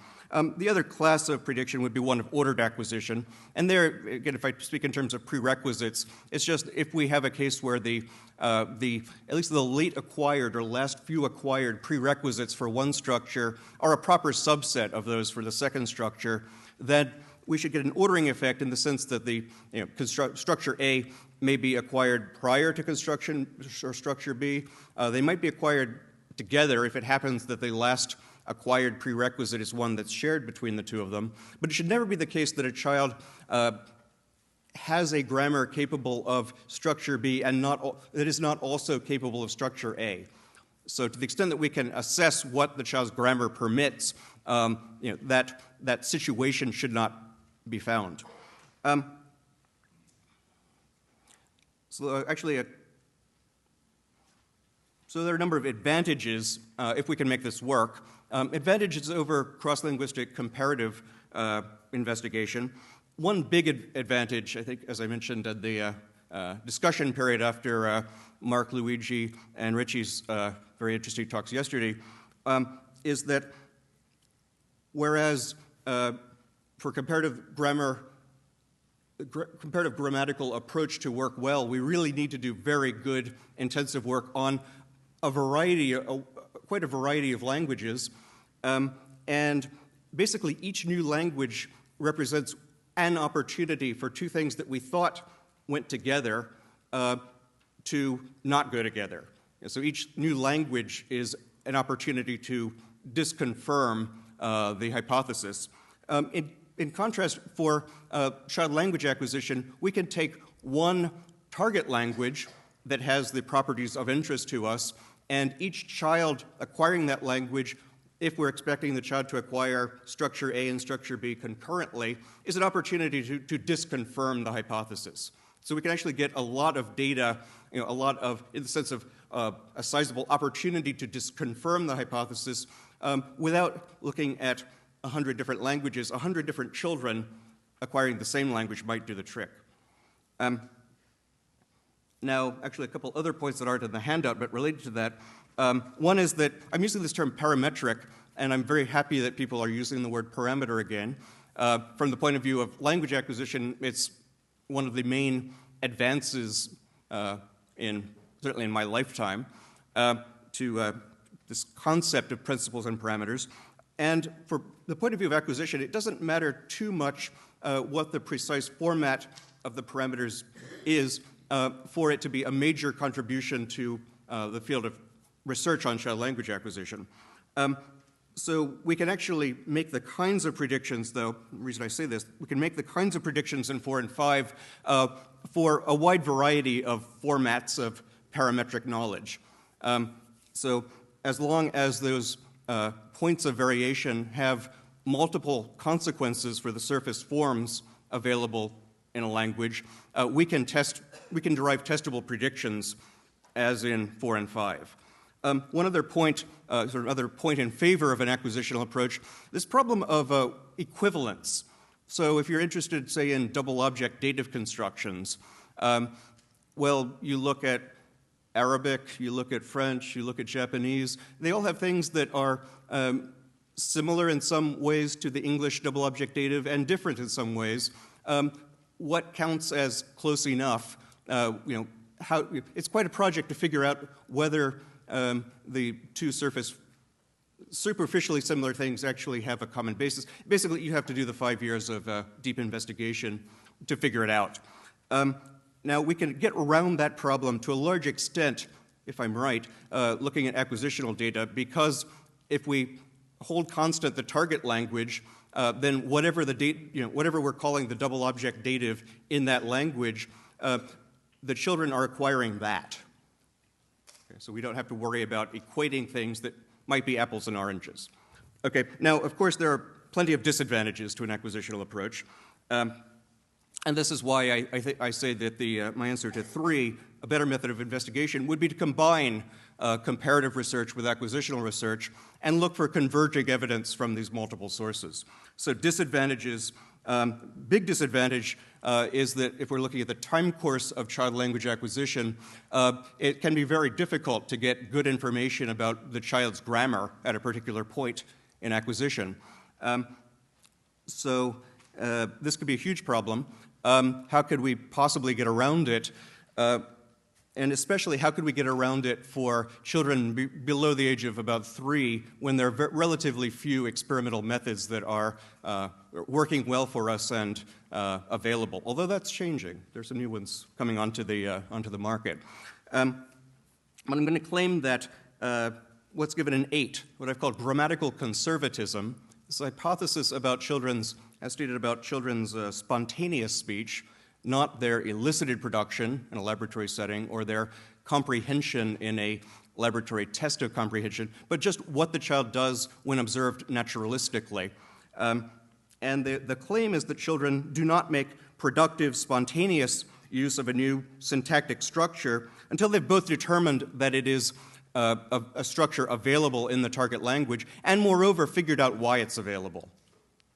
The other class of prediction would be one of ordered acquisition. And there, again, if I speak in terms of prerequisites, it's just if we have a case where at least the late acquired or last few acquired prerequisites for one structure are a proper subset of those for the second structure, then we should get an ordering effect in the sense that the structure A may be acquired prior to construction or structure B. They might be acquired together if it happens that the last acquired prerequisite is one that's shared between the two of them. But it should never be the case that a child has a grammar capable of structure B and that is not also capable of structure A. So to the extent that we can assess what the child's grammar permits, that situation should not be found. So there are a number of advantages if we can make this work. Advantages over cross-linguistic comparative investigation. One big advantage, I think, as I mentioned at the discussion period after Mark, Luigi, and Richie's very interesting talks yesterday, is that whereas for comparative grammatical approach to work well, we really need to do very good intensive work on quite a variety of languages, and basically each new language represents an opportunity for two things that we thought went together to not go together. So each new language is an opportunity to disconfirm the hypothesis. In contrast, for child language acquisition, we can take one target language that has the properties of interest to us, and each child acquiring that language, if we're expecting the child to acquire structure A and structure B concurrently, is an opportunity to disconfirm the hypothesis. So we can actually get a lot of data, in the sense of a sizable opportunity to disconfirm the hypothesis without looking at 100 different languages. 100 different children acquiring the same language might do the trick. Now, actually, a couple other points that aren't in the handout, but related to that. One is that I'm using this term parametric, and I'm very happy that people are using the word parameter again. From the point of view of language acquisition, it's one of the main advances certainly in my lifetime, to this concept of principles and parameters. And for the point of view of acquisition, it doesn't matter too much what the precise format of the parameters is for it to be a major contribution to the field of research on child language acquisition. So we can actually make the kinds of predictions, though, the reason I say this, we can make the kinds of predictions in 4 and 5 for a wide variety of formats of parametric knowledge. So as long as those points of variation have multiple consequences for the surface forms available in a language, we can derive testable predictions as in 4 and 5. One other point, another point in favor of an acquisitional approach, this problem of equivalence. So if you're interested, say, in double object dative constructions, well, you look at Arabic, you look at French, you look at Japanese, they all have things that are similar in some ways to the English double object dative and different in some ways. What counts as close enough? It's quite a project to figure out whether the two superficially similar things actually have a common basis. Basically, you have to do the 5 years of deep investigation to figure it out. Now, we can get around that problem to a large extent, if I'm right, looking at acquisitional data, because if we hold constant the target language, then whatever we're calling the double object dative in that language, the children are acquiring that. Okay, so we don't have to worry about equating things that might be apples and oranges. Okay, now, of course, there are plenty of disadvantages to an acquisitional approach. And this is why I say that my answer to 3, a better method of investigation, would be to combine comparative research with acquisitional research and look for converging evidence from these multiple sources. So disadvantages, big disadvantage is that if we're looking at the time course of child language acquisition, it can be very difficult to get good information about the child's grammar at a particular point in acquisition. So this could be a huge problem. How could we possibly get around it? And especially, how could we get around it for children below the age of about 3 when there are relatively few experimental methods that are working well for us and available? Although that's changing. There's some new ones coming onto the market. But I'm going to claim that what's given an 8, what I've called grammatical conservatism, this hypothesis about as stated about children's spontaneous speech, not their elicited production in a laboratory setting or their comprehension in a laboratory test of comprehension, but just what the child does when observed naturalistically. And the claim is that children do not make productive, spontaneous use of a new syntactic structure until they've both determined that it is a structure available in the target language, and moreover figured out why it's available.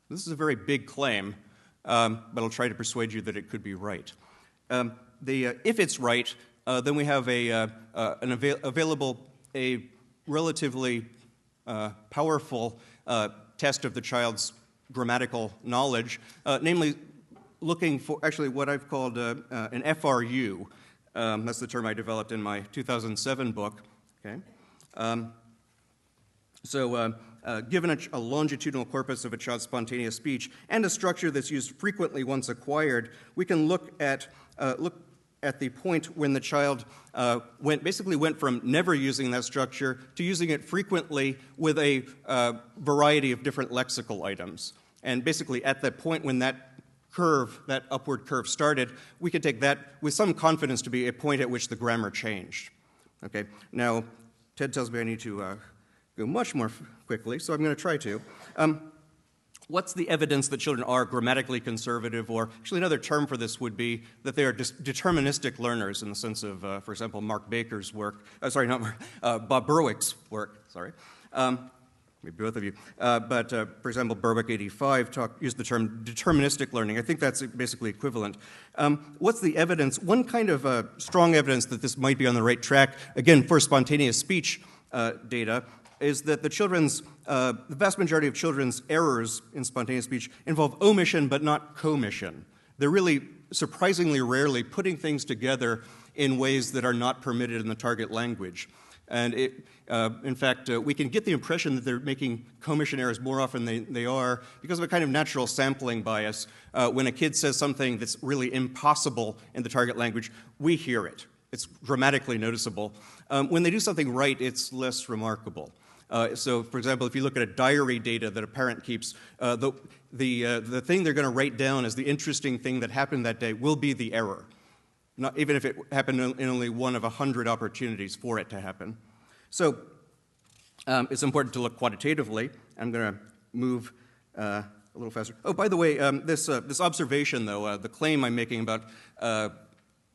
This is a very big claim, but I'll try to persuade you that it could be right. If it's right, then we have a relatively powerful test of the child's grammatical knowledge, namely looking for actually what I've called an FRU. That's the term I developed in my 2007 book. Okay. Given a longitudinal corpus of a child's spontaneous speech and a structure that's used frequently once acquired, we can look at the point when the child went from never using that structure to using it frequently with a variety of different lexical items. And basically at the point when that upward curve started, we could take that with some confidence to be a point at which the grammar changed. Okay. Now, Ted tells me I need to go much more quickly, so I'm going to try to. What's the evidence that children are grammatically conservative? Or actually another term for this would be that they are deterministic learners in the sense of, for example, Mark Baker's work. Bob Berwick's work, sorry. Maybe both of you. For example, Berwick 85 used the term deterministic learning. I think that's basically equivalent. What's the evidence? One kind of strong evidence that this might be on the right track, again, for spontaneous speech data, is that the vast majority of children's errors in spontaneous speech involve omission but not commission. They're really surprisingly rarely putting things together in ways that are not permitted in the target language. And in fact, we can get the impression that they're making commission errors more often than they are because of a kind of natural sampling bias. When a kid says something that's really impossible in the target language, we hear it. It's grammatically noticeable. When they do something right, it's less remarkable. So, for example, if you look at a diary data that a parent keeps, the thing they're going to write down as the interesting thing that happened that day will be the error, even if it happened in only one of 100 opportunities for it to happen. So it's important to look quantitatively. I'm going to move a little faster. Oh, by the way, this observation, though, the claim I'm making about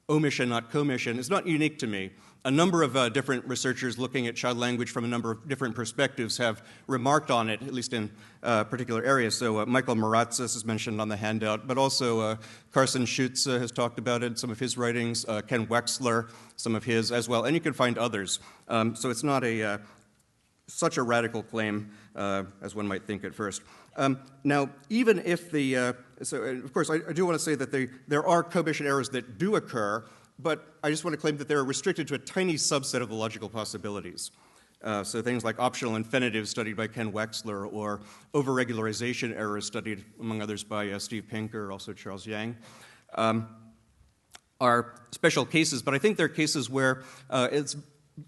omission, not commission, is not unique to me. A number of different researchers looking at child language from a number of different perspectives have remarked on it, at least in particular areas. So Michael Maratzis is mentioned on the handout, but also Carson Schutz has talked about it in some of his writings, Ken Wexler, some of his as well, and you can find others. So it's not such a radical claim as one might think at first. Now, even if of course, I do want to say that there are commission errors that do occur, but I just want to claim that they're restricted to a tiny subset of the logical possibilities. So things like optional infinitives studied by Ken Wexler, or overregularization errors studied, among others, by Steve Pinker, also Charles Yang, are special cases. But I think they're cases where it's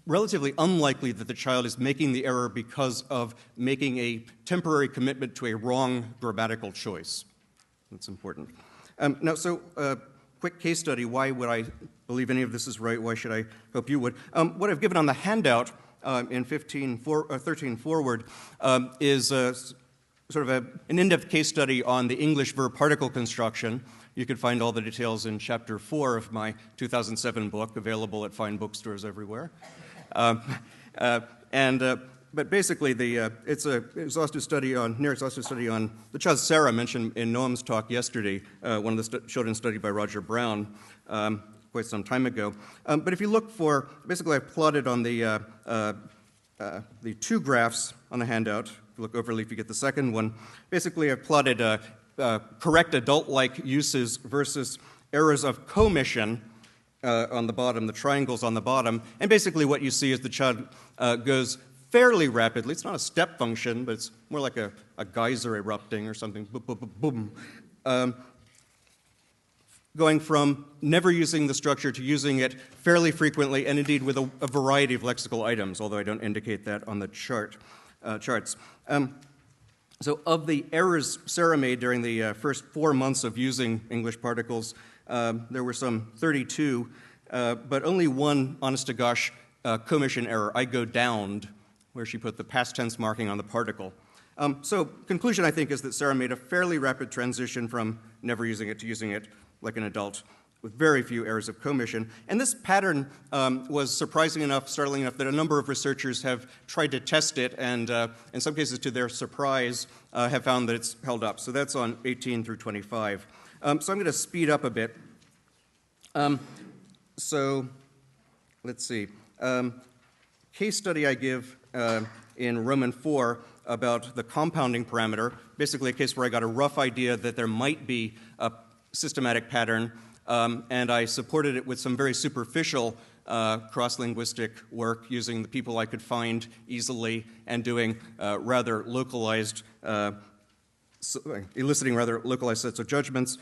relatively unlikely that the child is making the error because of making a temporary commitment to a wrong grammatical choice. That's important. Now, so quick case study. Why would I believe any of this is right? Why should I hope you would? What I've given on the handout in 13 forward is sort of an in-depth case study on the English verb particle construction. You can find all the details in Chapter 4 of my 2007 book, available at fine bookstores everywhere. But basically, it's a near exhaustive study on the child Sarah mentioned in Noam's talk yesterday, one of the children studied by Roger Brown quite some time ago. But if you look for, basically, I've plotted on the two graphs on the handout. If you look overleaf, you get the second one. Basically, I've plotted correct adult-like uses versus errors of commission on the bottom, the triangles on the bottom. And basically, what you see is the child goes fairly rapidly. It's not a step function, but it's more like a geyser erupting or something. Boom, boom, boom, boom. Going from never using the structure to using it fairly frequently, and indeed with a variety of lexical items, although I don't indicate that on the charts. So of the errors Sarah made during the first 4 months of using English particles, there were some 32, but only one, honest to gosh, commission error, I go downed, where she put the past tense marking on the particle. So conclusion, I think, is that Sarah made a fairly rapid transition from never using it to using it like an adult with very few errors of commission. And this pattern was surprising enough, startling enough, that a number of researchers have tried to test it, and in some cases, to their surprise, have found that it's held up. So that's on 18 through 25. So I'm going to speed up a bit. So let's see. Case study I give in Roman 4 about the compounding parameter, basically a case where I got a rough idea that there might be a systematic pattern, and I supported it with some very superficial cross-linguistic work using the people I could find easily and doing rather localized, eliciting rather localized sets of judgments.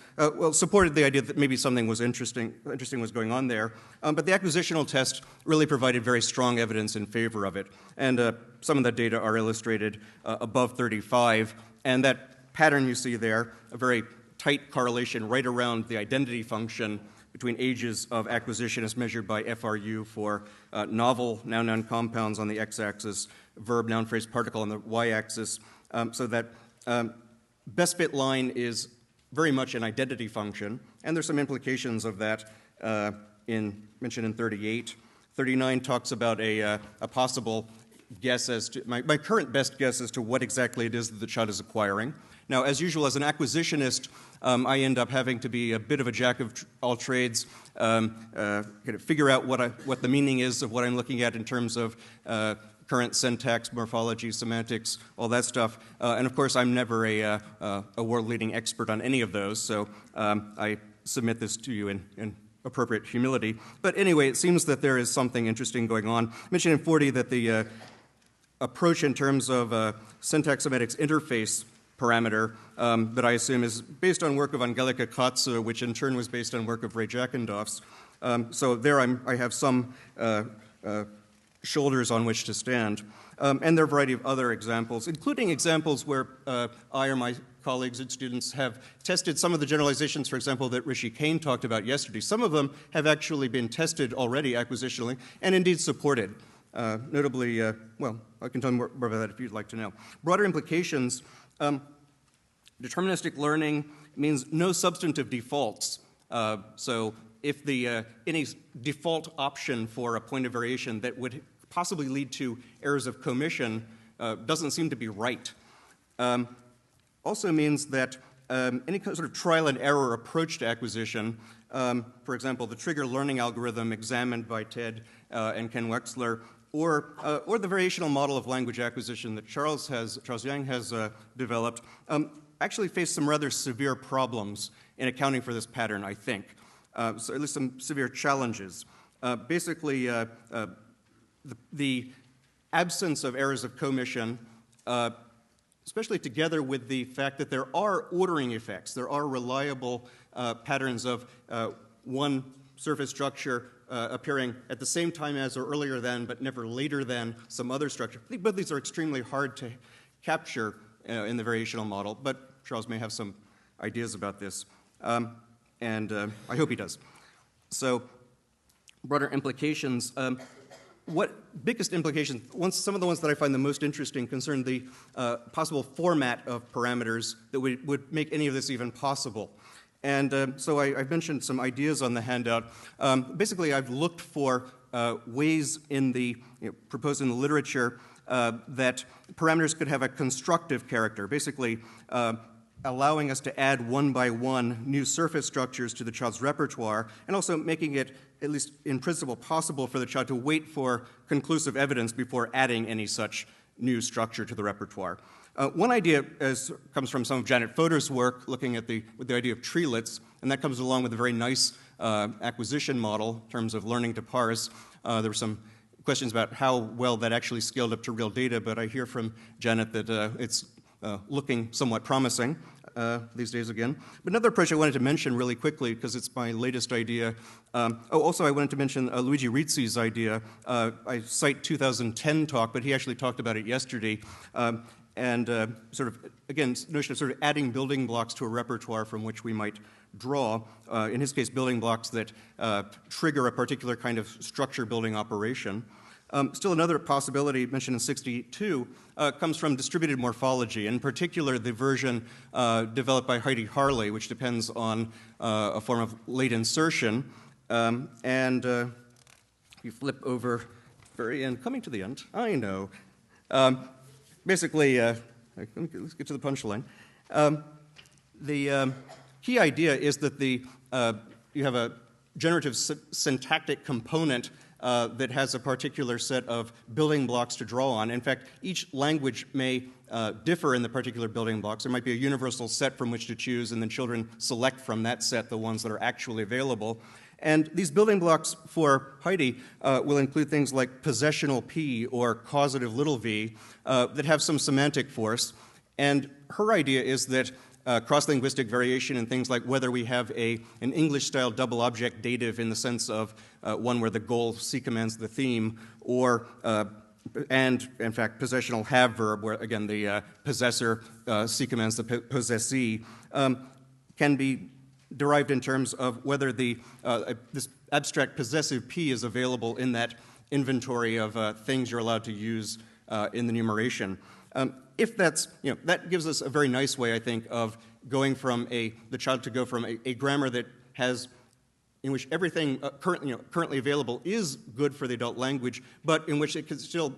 Supported the idea that maybe something was interesting was going on there. But the acquisitional test really provided very strong evidence in favor of it. And some of that data are illustrated above 35. And that pattern you see there, a very tight correlation right around the identity function between ages of acquisition as measured by FRU for novel noun-noun compounds on the x-axis, verb, noun, phrase, particle on the y-axis, so that best fit line is very much an identity function, and there's some implications of that mentioned in 38. 39 talks about a possible guess as to, my current best guess as to what exactly it is that the child is acquiring. Now, as usual, as an acquisitionist, I end up having to be a bit of a jack of all trades, kind of figure out what the meaning is of what I'm looking at in terms of current syntax, morphology, semantics, all that stuff. And of course, I'm never a world-leading expert on any of those, so I submit this to you in appropriate humility. But anyway, it seems that there is something interesting going on. I mentioned in 40 that the approach in terms of syntax-semantics interface parameter that I assume is based on work of Angelika Katze, which in turn was based on work of Ray Jackendorf's. So there I have some shoulders on which to stand. And there are a variety of other examples, including examples where I or my colleagues and students have tested some of the generalizations, for example, that Rishi Kane talked about yesterday. Some of them have actually been tested already acquisitionally and indeed supported. Notably, well, I can tell you more about that if you'd like to know. Broader implications, deterministic learning means no substantive defaults. So if any default option for a point of variation that would possibly lead to errors of commission doesn't seem to be right. Also means that any sort of trial and error approach to acquisition, for example, the trigger learning algorithm examined by Ted and Ken Wexler, or the variational model of language acquisition that Charles Yang has developed, actually face some rather severe problems in accounting for this pattern, I think. So at least some severe challenges. Basically, the absence of errors of commission, especially together with the fact that there are ordering effects, there are reliable patterns of one surface structure appearing at the same time as or earlier than, but never later than some other structure. I think both these are extremely hard to capture in the variational model, but Charles may have some ideas about this, and I hope he does. So, broader implications. Biggest implications, some of the ones that I find the most interesting concern the possible format of parameters that would make any of this even possible. And so I've mentioned some ideas on the handout. Basically, I've looked for ways proposed in the literature that parameters could have a constructive character, basically allowing us to add one by one new surface structures to the child's repertoire, and also making it, at least in principle, possible for the child to wait for conclusive evidence before adding any such new structure to the repertoire. One idea comes from some of Janet Fodor's work looking at the idea of treelets, and that comes along with a very nice acquisition model in terms of learning to parse. There were some questions about how well that actually scaled up to real data, but I hear from Janet that it's looking somewhat promising these days again. But another approach I wanted to mention really quickly, because it's my latest idea. Also I wanted to mention Luigi Rizzi's idea. I cite 2010 talk, but he actually talked about it yesterday. And sort of, again, notion of sort of adding building blocks to a repertoire from which we might draw, in his case, building blocks that trigger a particular kind of structure building operation. Still another possibility mentioned in 62 comes from distributed morphology, in particular the version developed by Heidi Harley, which depends on a form of late insertion. If you flip over very end, coming to the end, I know. Basically, let's get to the punchline. The key idea is that you have a generative syntactic component that has a particular set of building blocks to draw on. In fact, each language may differ in the particular building blocks. There might be a universal set from which to choose, and then children select from that set the ones that are actually available. And these building blocks for Heidi will include things like possessional P or causative little v that have some semantic force. And her idea is that cross-linguistic variation in things like whether we have an English-style double object dative in the sense of one where the goal C commands the theme, or and in fact possessional have verb where again the possessor C commands the possessee, can be derived in terms of whether this abstract possessive P is available in that inventory of things you're allowed to use in the numeration. If that's, that gives us a very nice way, I think, of going from the child to go from a grammar that has, in which everything currently available is good for the adult language, but in which it can still,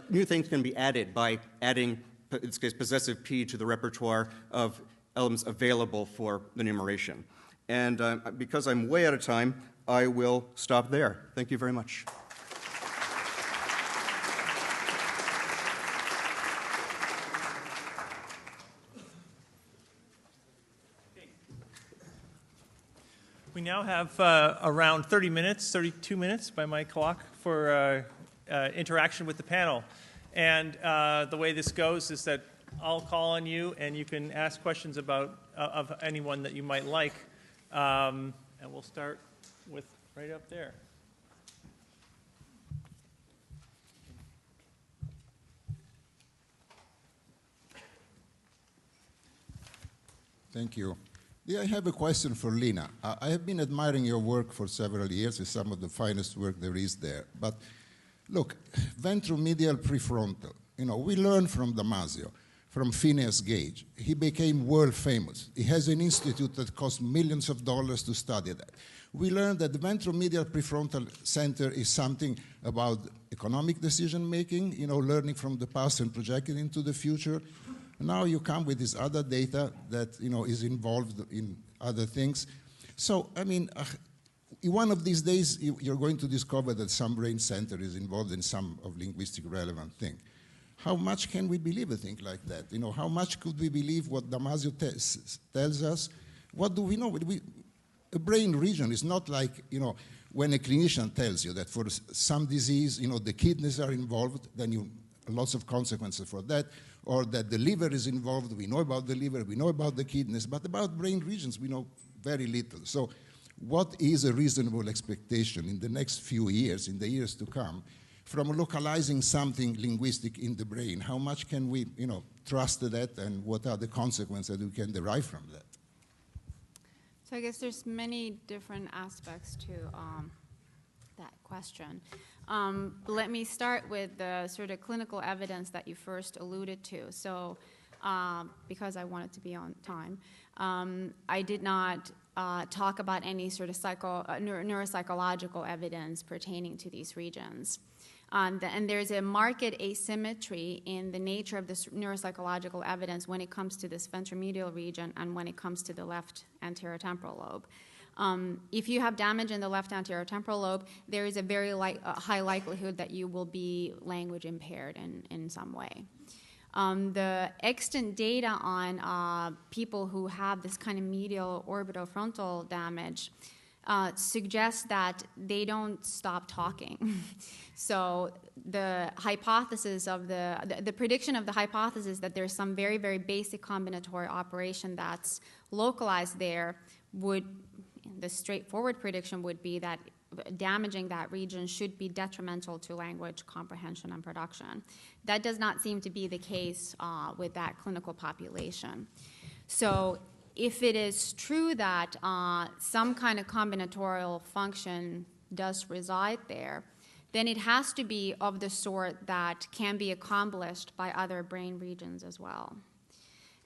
new things can be added by adding, in this case, possessive P to the repertoire of elements available for the numeration. And because I'm way out of time, I will stop there. Thank you very much. We now have around 32 minutes by my clock for interaction with the panel. And the way this goes is that I'll call on you and you can ask questions about of anyone that you might like. And we'll start with right up there. Thank you. Yeah, I have a question for Liina. I have been admiring your work for several years. It's some of the finest work there is there. But look, ventromedial prefrontal. We learn from Damasio, from Phineas Gage. He became world famous. He has an institute that costs millions of dollars to study that. We learned that the ventromedial prefrontal center is something about economic decision making, learning from the past and projecting into the future. Now you come with this other data that is involved in other things. So, one of these days you're going to discover that some brain center is involved in some of linguistic relevant thing. How much can we believe a thing like that? How much could we believe what Damasio tells us? What do we know? A brain region is not like, when a clinician tells you that for some disease, the kidneys are involved, then lots of consequences for that, or that the liver is involved. We know about the liver, we know about the kidneys, but about brain regions we know very little. So what is a reasonable expectation in the next few years, in the years to come, from localizing something linguistic in the brain? How much can we trust that, and what are the consequences that we can derive from that? So I guess there's many different aspects to that question. Let me start with the sort of clinical evidence that you first alluded to. So, because I wanted to be on time, I did not talk about any sort of neuropsychological evidence pertaining to these regions. And there's a marked asymmetry in the nature of this neuropsychological evidence when it comes to this ventromedial region and when it comes to the left anterior temporal lobe. If you have damage in the left anterior temporal lobe, there is a very high likelihood that you will be language impaired in some way. The extant data on people who have this kind of medial orbitofrontal damage suggests that they don't stop talking. So the hypothesis of the prediction of the hypothesis that there's some very, very basic combinatory operation that's localized there the straightforward prediction would be that damaging that region should be detrimental to language comprehension and production. That does not seem to be the case with that clinical population. So if it is true that some kind of combinatorial function does reside there, then it has to be of the sort that can be accomplished by other brain regions as well.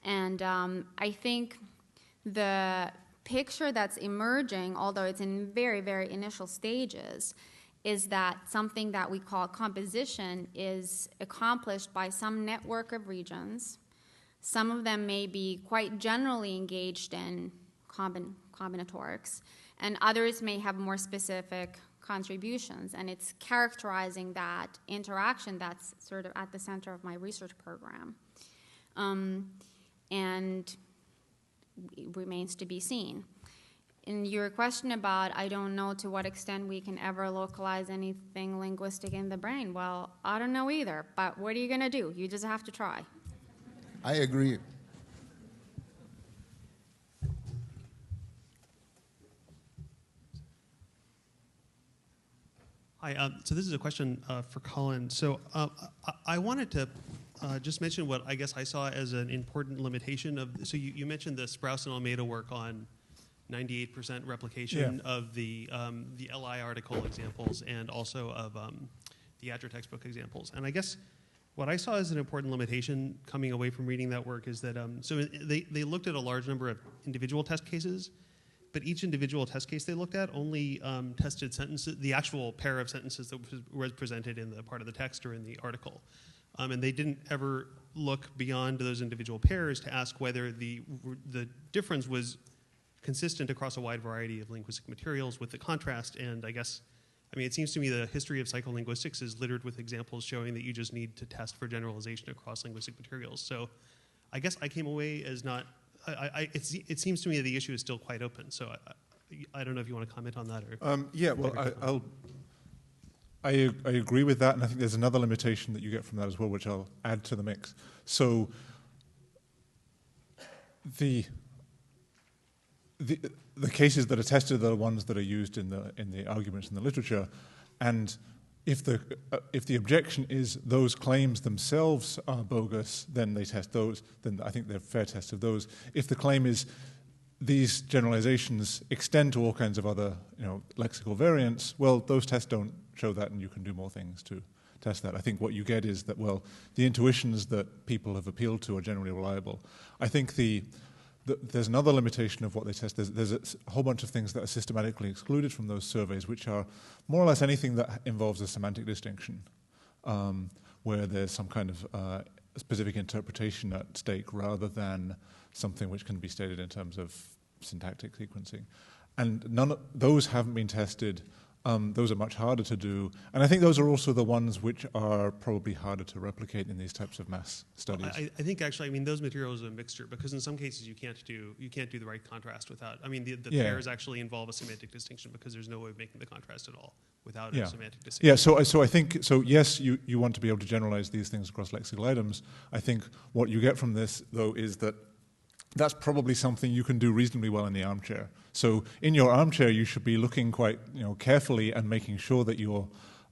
And I think the picture that's emerging, although it's in very, very initial stages, is that something that we call composition is accomplished by some network of regions. Some of them may be quite generally engaged in combinatorics, and others may have more specific contributions, and it's characterizing that interaction that's sort of at the center of my research program. And it remains to be seen. In your question about, I don't know to what extent we can ever localize anything linguistic in the brain, well, I don't know either, but what are you going to do? You just have to try. I agree. Hi, so this is a question for Colin. So I wanted to just mention what I guess I saw as an important limitation of, so you mentioned the Sprouse and Almeida work on 98% replication of the LI article examples and also of the Adler textbook examples. And I guess what I saw as an important limitation coming away from reading that work is that, so they looked at a large number of individual test cases, but each individual test case they looked at only tested sentences, the actual pair of sentences that was presented in the part of the text or in the article. And they didn't ever look beyond those individual pairs to ask whether the difference was consistent across a wide variety of linguistic materials with the contrast. And I guess, I mean, it seems to me the history of psycholinguistics is littered with examples showing that you just need to test for generalization across linguistic materials. So I guess I came away as not, it seems to me that the issue is still quite open. So I don't know if you want to comment on that or. Yeah, well, I agree with that, and I think there's another limitation that you get from that as well, which I'll add to the mix. So the cases that are tested are the ones that are used in the arguments in the literature, and if the objection is those claims themselves are bogus, then they test those. Then I think they're fair tests of those. If the claim is these generalizations extend to all kinds of other, lexical variants, well, those tests don't show that, and you can do more things to test that. I think what you get is that, well, the intuitions that people have appealed to are generally reliable. I think there's another limitation of what they test. There's a whole bunch of things that are systematically excluded from those surveys, which are more or less anything that involves a semantic distinction, where there's some kind of specific interpretation at stake rather than something which can be stated in terms of syntactic sequencing. And none of those haven't been tested. Those are much harder to do. And I think those are also the ones which are probably harder to replicate in these types of mass studies. I think actually, I mean, those materials are a mixture, because in some cases you can't do the right contrast without, I mean, the pairs actually involve a semantic distinction because there's no way of making the contrast at all without a semantic distinction. Yeah, so I think, yes, you want to be able to generalize these things across lexical items. I think what you get from this, though, is that that's probably something you can do reasonably well in the armchair. So in your armchair, you should be looking quite carefully and making sure that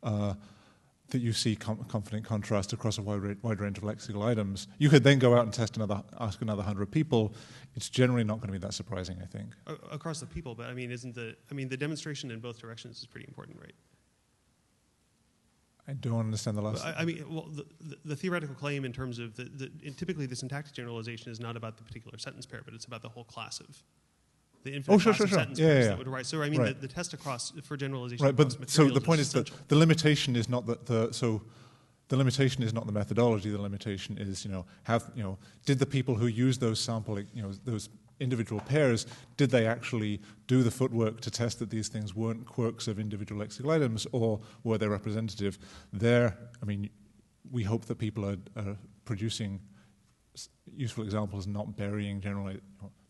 that you see confident contrast across a wide range of lexical items. You could then go out and ask another 100 people. It's generally not going to be that surprising, I think. Across the people, but I mean, the demonstration in both directions is pretty important, right? I don't understand the last. I mean, well, the theoretical claim in terms of typically the syntactic generalization is not about the particular sentence pair, but it's about the whole class of the infinite class of sentence pairs that would arise. So I mean, the test across for generalization. Right, but so the point is that the limitation is not that the limitation is not the methodology. The limitation is did the people who use those sample those individual pairs, did they actually do the footwork to test that these things weren't quirks of individual lexical items, or were they representative? I mean, we hope that people are producing useful examples, not burying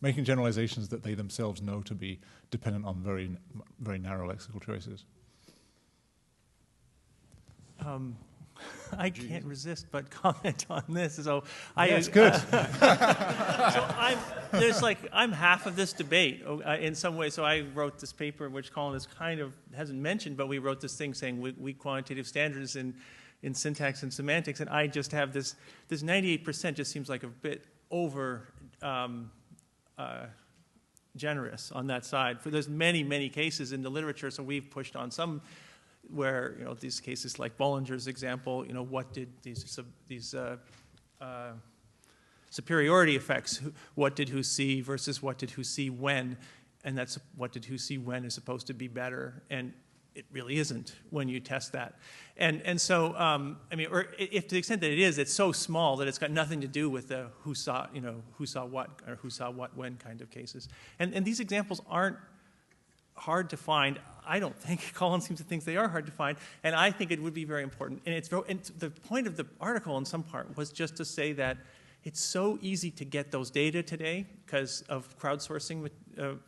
making generalizations that they themselves know to be dependent on very, very narrow lexical choices. I can't resist but comment on this. So it's good. I'm half of this debate in some way. So I wrote this paper, which Colin hasn't mentioned, but we wrote this thing saying weak quantitative standards in syntax and semantics, and I just have this 98% just seems like a bit over generous on that side. There's many cases in the literature, so we've pushed on some where these cases like Bollinger's example, what did these superiority effects, what did who see versus what did who see when, and that's what did who see when is supposed to be better, and it really isn't when you test that. And so, or if to the extent that it is, it's so small that it's got nothing to do with the who saw what or who saw what when kind of cases. And these examples aren't hard to find. I don't think. Colin seems to think they are hard to find, and I think it would be very important. And the point of the article in some part was just to say that it's so easy to get those data today because of crowdsourcing,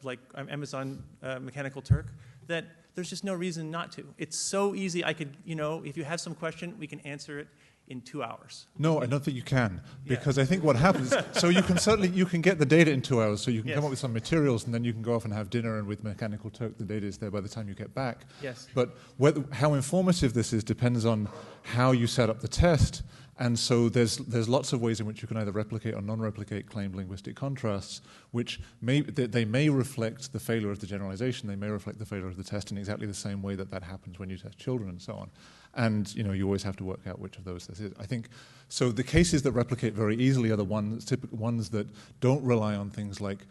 like Amazon Mechanical Turk, that there's just no reason not to. It's so easy. I could, if you have some question, we can answer it in 2 hours. No, I don't think you can, because I think what happens, so you can get the data in 2 hours, so you can come up with some materials, and then you can go off and have dinner, and with Mechanical Turk, the data is there by the time you get back. Yes. But how informative this is depends on how you set up the test, and so there's lots of ways in which you can either replicate or non-replicate claimed linguistic contrasts, which they may reflect the failure of the generalization, they may reflect the failure of the test in exactly the same way that happens when you test children and so on. And you always have to work out which of those this is. I think so. The cases that replicate very easily are the ones that don't rely on things like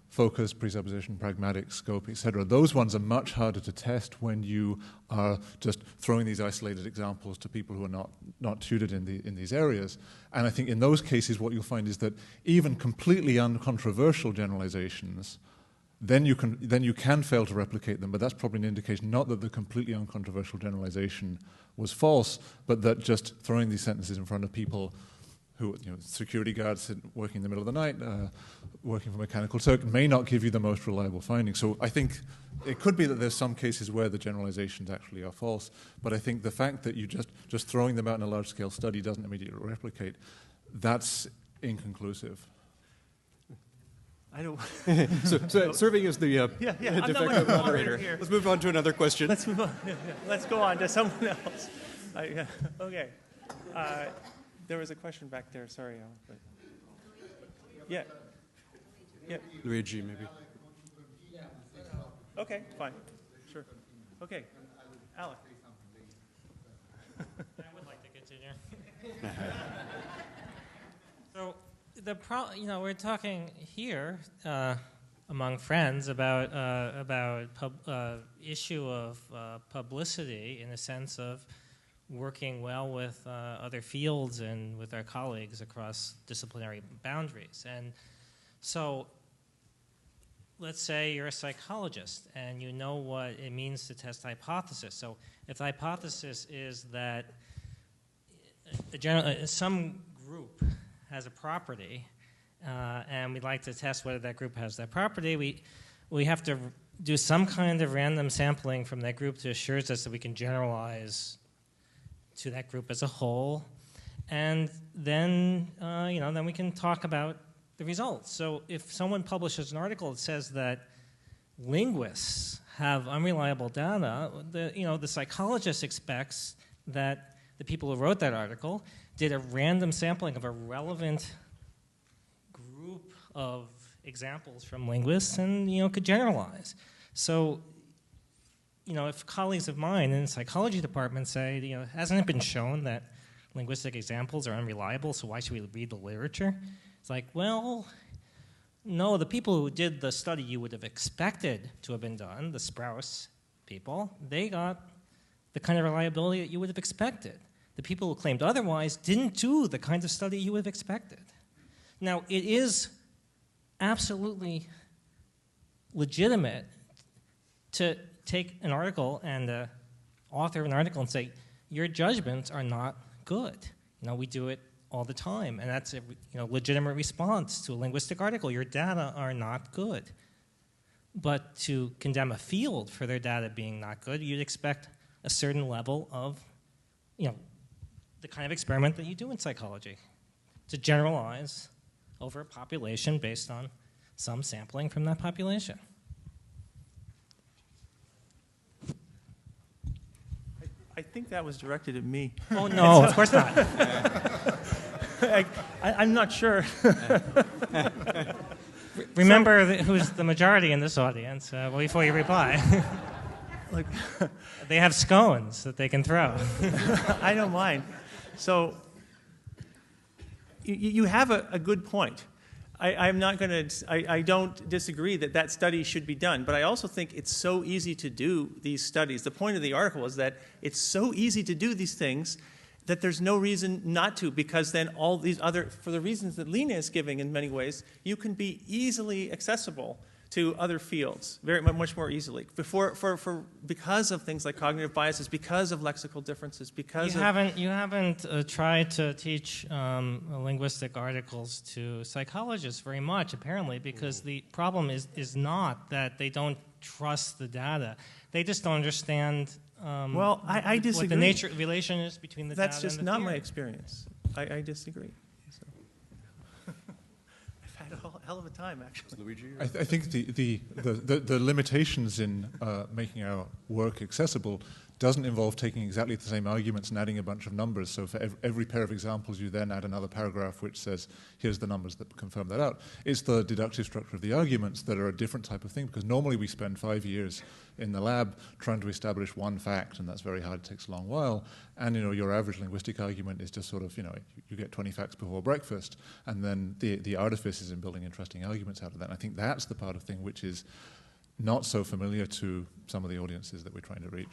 focus, presupposition, pragmatic, scope, etc. Those ones are much harder to test when you are just throwing these isolated examples to people who are not tutored in these areas. And I think in those cases, what you'll find is that even completely uncontroversial generalizations, then you can fail to replicate them, but that's probably an indication not that the completely uncontroversial generalization was false, but that just throwing these sentences in front of people who, security guards working in the middle of the night, working for Mechanical Turk, may not give you the most reliable findings. So I think it could be that there's some cases where the generalizations actually are false, but I think the fact that you just throwing them out in a large-scale study doesn't immediately replicate, that's inconclusive. I don't. so serving as the de facto moderator. Here. Let's move on to another question. Let's move on. Let's go on to someone else. Okay. There was a question back there. Sorry, Alan. But yeah. Luigi, maybe. Okay, fine. Sure. Okay. Alec. I would like to continue. So we're talking here among friends about issue of publicity in the sense of working well with other fields and with our colleagues across disciplinary boundaries. And so let's say you're a psychologist and you know what it means to test hypothesis. So if the hypothesis is that some group has a property and we'd like to test whether that group has that property, we have to do some kind of random sampling from that group to assure us that we can generalize to that group as a whole, and then then we can talk about the results. So if someone publishes an article that says that linguists have unreliable data, the psychologist expects that the people who wrote that article did a random sampling of a relevant group of examples from linguists and could generalize. So if colleagues of mine in the psychology department say, hasn't it been shown that linguistic examples are unreliable, so why should we read the literature? It's like, well, no, the people who did the study you would have expected to have been done, the Sprouse people, they got the kind of reliability that you would have expected. The people who claimed otherwise didn't do the kind of study you would have expected. Now, it is absolutely legitimate to take an article and the author of an article and say, your judgments are not good. We do it all the time, and that's a legitimate response to a linguistic article. Your data are not good. But to condemn a field for their data being not good, you'd expect a certain level of, the kind of experiment that you do in psychology, to generalize over a population based on some sampling from that population. I think that was directed at me. Oh, no, of course not. I'm not sure. Remember who's the majority in this audience before you reply. Like, They have scones that they can throw. I don't mind. So you have a good point. I'm not going to. I don't disagree that that study should be done, but I also think it's so easy to do these studies. The point of the article is that it's so easy to do these things that there's no reason not to, because then all these other, for the reasons that Liina is giving in many ways, you can be easily accessible to other fields, very much more easily. Because of things like cognitive biases, because of lexical differences, because you haven't tried to teach linguistic articles to psychologists very much, apparently, because the problem is not that they don't trust the data. They just don't understand well, I disagree. what the nature relation is between the That's data just and the not my theory. experience. I disagree. So. I've had a hell of a time, actually. I think the limitations in making our work accessible doesn't involve taking exactly the same arguments and adding a bunch of numbers. So for every pair of examples, you then add another paragraph which says, here's the numbers that confirm that out. It's the deductive structure of the arguments that are a different type of thing, because normally we spend 5 years in the lab trying to establish one fact, and that's very hard. It takes a long while. And your average linguistic argument is just sort of, you get 20 facts before breakfast, and then the artifice is in building interesting arguments out of that. And I think that's the part of thing which is not so familiar to some of the audiences that we're trying to reach.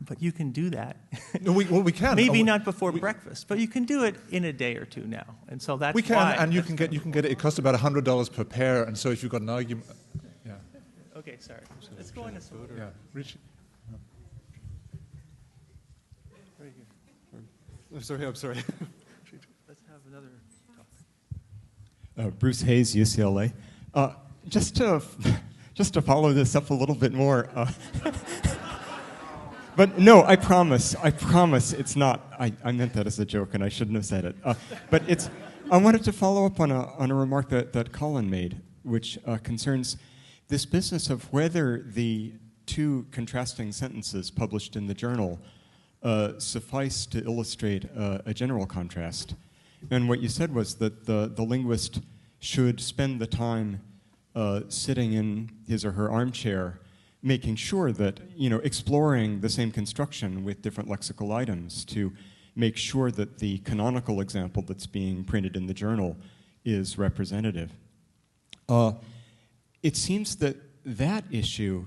But you can do that. No, we can. Maybe not before breakfast, but you can do it in a day or two now. And so that's we can, why. and you can get it. It costs about $100 per pair, and so if you've got an argument, yeah. Okay, sorry. Let's go in this order. Yeah, Rich. Right here. I'm sorry. Let's have another talk. Bruce Hayes, UCLA. Just to follow this up a little bit more. But no, I promise it's not. I meant that as a joke, and I shouldn't have said it. But it's. I wanted to follow up on a remark that Colin made, which concerns this business of whether the two contrasting sentences published in the journal suffice to illustrate a general contrast. And what you said was that the linguist should spend the time sitting in his or her armchair, making sure that, exploring the same construction with different lexical items to make sure that the canonical example that's being printed in the journal is representative. It seems that issue,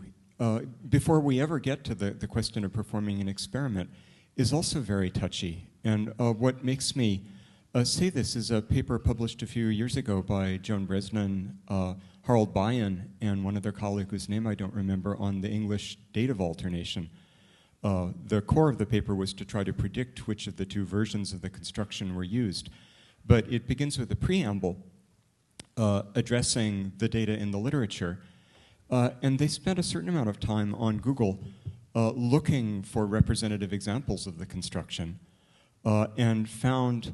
before we ever get to the question of performing an experiment, is also very touchy. And what makes me say this is a paper published a few years ago by Joan Bresnan, Harold Bayan, and one other colleague whose name I don't remember, on the English dative alternation. The core of the paper was to try to predict which of the two versions of the construction were used. But it begins with a preamble addressing the data in the literature. And they spent a certain amount of time on Google looking for representative examples of the construction and found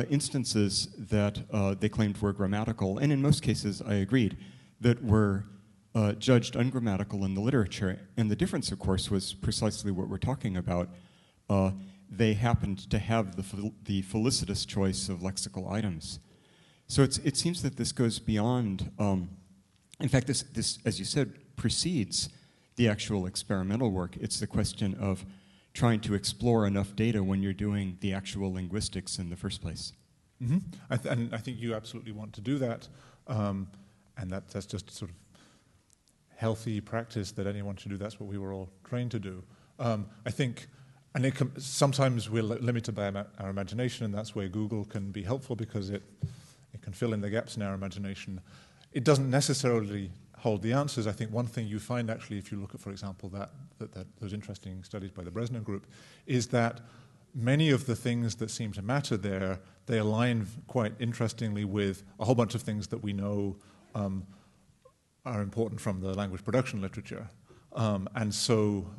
instances that they claimed were grammatical, and in most cases, I agreed, that were judged ungrammatical in the literature. And the difference, of course, was precisely what we're talking about. They happened to have the felicitous choice of lexical items. So it seems that this goes beyond, in fact, this, as you said, precedes the actual experimental work. It's the question of trying to explore enough data when you're doing the actual linguistics in the first place. Mm-hmm. And I think you absolutely want to do that, and that's just sort of healthy practice that anyone should do. That's what we were all trained to do. I think, and sometimes we're limited by our imagination, and that's where Google can be helpful because it can fill in the gaps in our imagination. It doesn't necessarily hold the answers. I think one thing you find actually, if you look at, for example, those interesting studies by the Bresnan group, is that many of the things that seem to matter there, they align quite interestingly with a whole bunch of things that we know are important from the language production literature. And so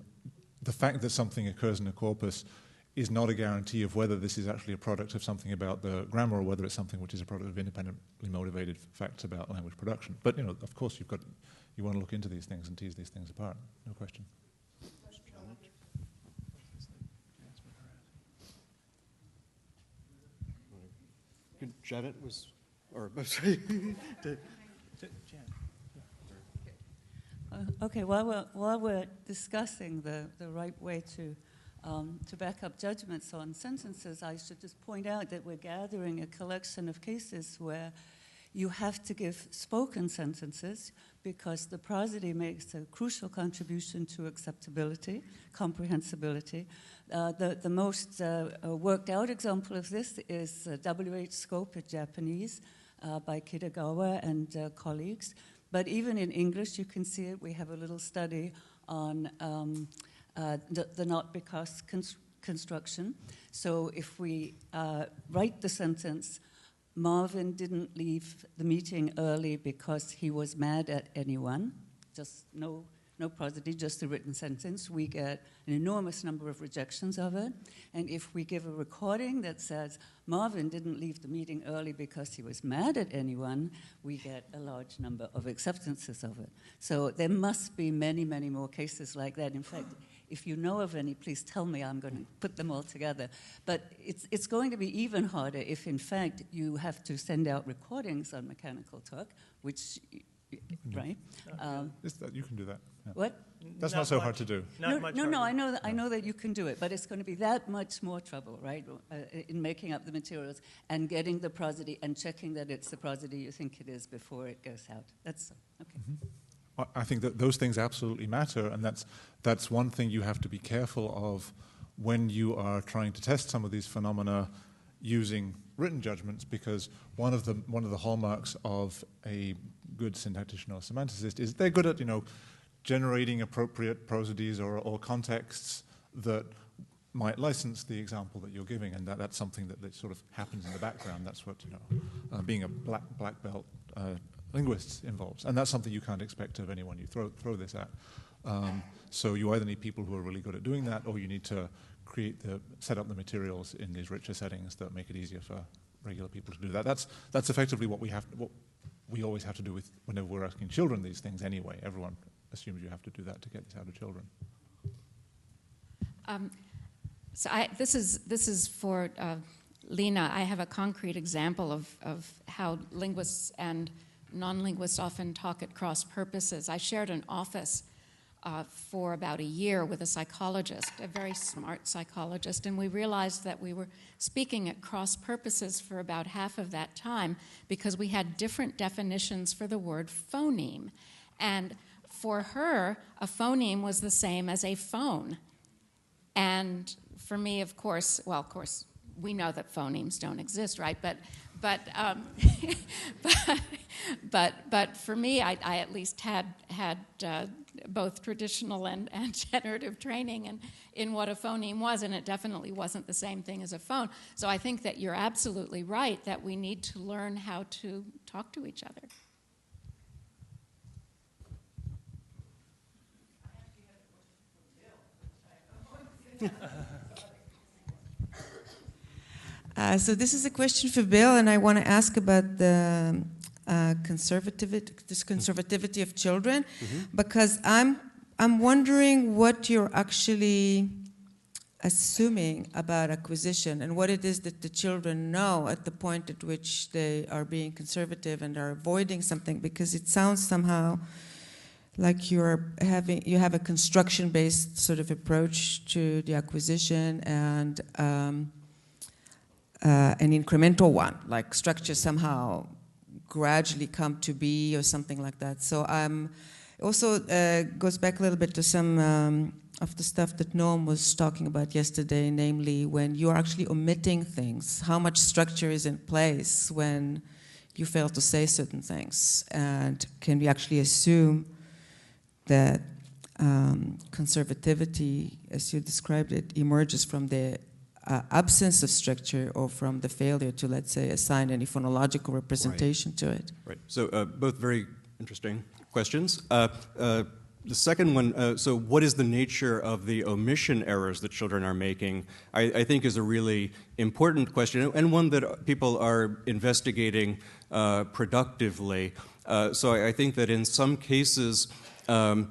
the fact that something occurs in a corpus is not a guarantee of whether this is actually a product of something about the grammar or whether it's something which is a product of independently motivated facts about language production. But, of course, you want to look into these things and tease these things apart, no question. Janet was, or I'm sorry. Okay, while we're discussing the right way to back up judgments on sentences, I should just point out that we're gathering a collection of cases where you have to give spoken sentences because the prosody makes a crucial contribution to acceptability, comprehensibility. The most worked out example of this is W.H. Scope in Japanese by Kitagawa and colleagues. But even in English, you can see it. We have a little study on the not because construction. So if we write the sentence, Marvin didn't leave the meeting early because he was mad at anyone, just no prosody, just a written sentence, we get an enormous number of rejections of it. And if we give a recording that says Marvin didn't leave the meeting early because he was mad at anyone, we get a large number of acceptances of it. So there must be many, many more cases like that. In fact, if you know of any, please tell me. I'm going to put them all together. But it's going to be even harder if, in fact, you have to send out recordings on Mechanical Turk, which, right? You can do that. Yeah. What? That's not so hard to do. No, I know that you can do it, but it's going to be that much more trouble, right, in making up the materials and getting the prosody and checking that it's the prosody you think it is before it goes out. That's okay. Mm-hmm. I think that those things absolutely matter, and that's one thing you have to be careful of when you are trying to test some of these phenomena using written judgments, because one of the hallmarks of a good syntactician or semanticist is they're good at generating appropriate prosodies or contexts that might license the example that you're giving, and that's something that sort of happens in the background. That's what being a black belt linguist involves, and that's something you can't expect of anyone you throw this at. So you either need people who are really good at doing that, or you need to set up the materials in these richer settings that make it easier for regular people to do that. That's effectively what we always have to do whenever we're asking children these things anyway. Everyone assumes you have to do that to get this out of children. So this is for Liina. I have a concrete example of how linguists and non-linguists often talk at cross purposes. I shared an office for about a year with a psychologist, a very smart psychologist, and we realized that we were speaking at cross purposes for about half of that time because we had different definitions for the word phoneme. And for her, a phoneme was the same as a phone. And for me, of course, we know that phonemes don't exist, right? But for me, I at least had both traditional and generative training in what a phoneme was, and it definitely wasn't the same thing as a phone. So I think that you're absolutely right that we need to learn how to talk to each other. So this is a question for Bill, and I want to ask about the conservativity of children, because I'm wondering what you're actually assuming about acquisition and what it is that the children know at the point at which they are being conservative and are avoiding something, because it sounds somehow like you have a construction-based sort of approach to the acquisition and an incremental one, like structures somehow gradually come to be or something like that. So also goes back a little bit to some of the stuff that Noam was talking about yesterday, namely when you're actually omitting things, how much structure is in place when you fail to say certain things, and can we actually assume that conservativity, as you described it, emerges from the absence of structure or from the failure to, let's say, assign any phonological representation to it? Right. So both very interesting questions. The second one, so what is the nature of the omission errors that children are making, I think is a really important question, and one that people are investigating productively. So I think that in some cases, I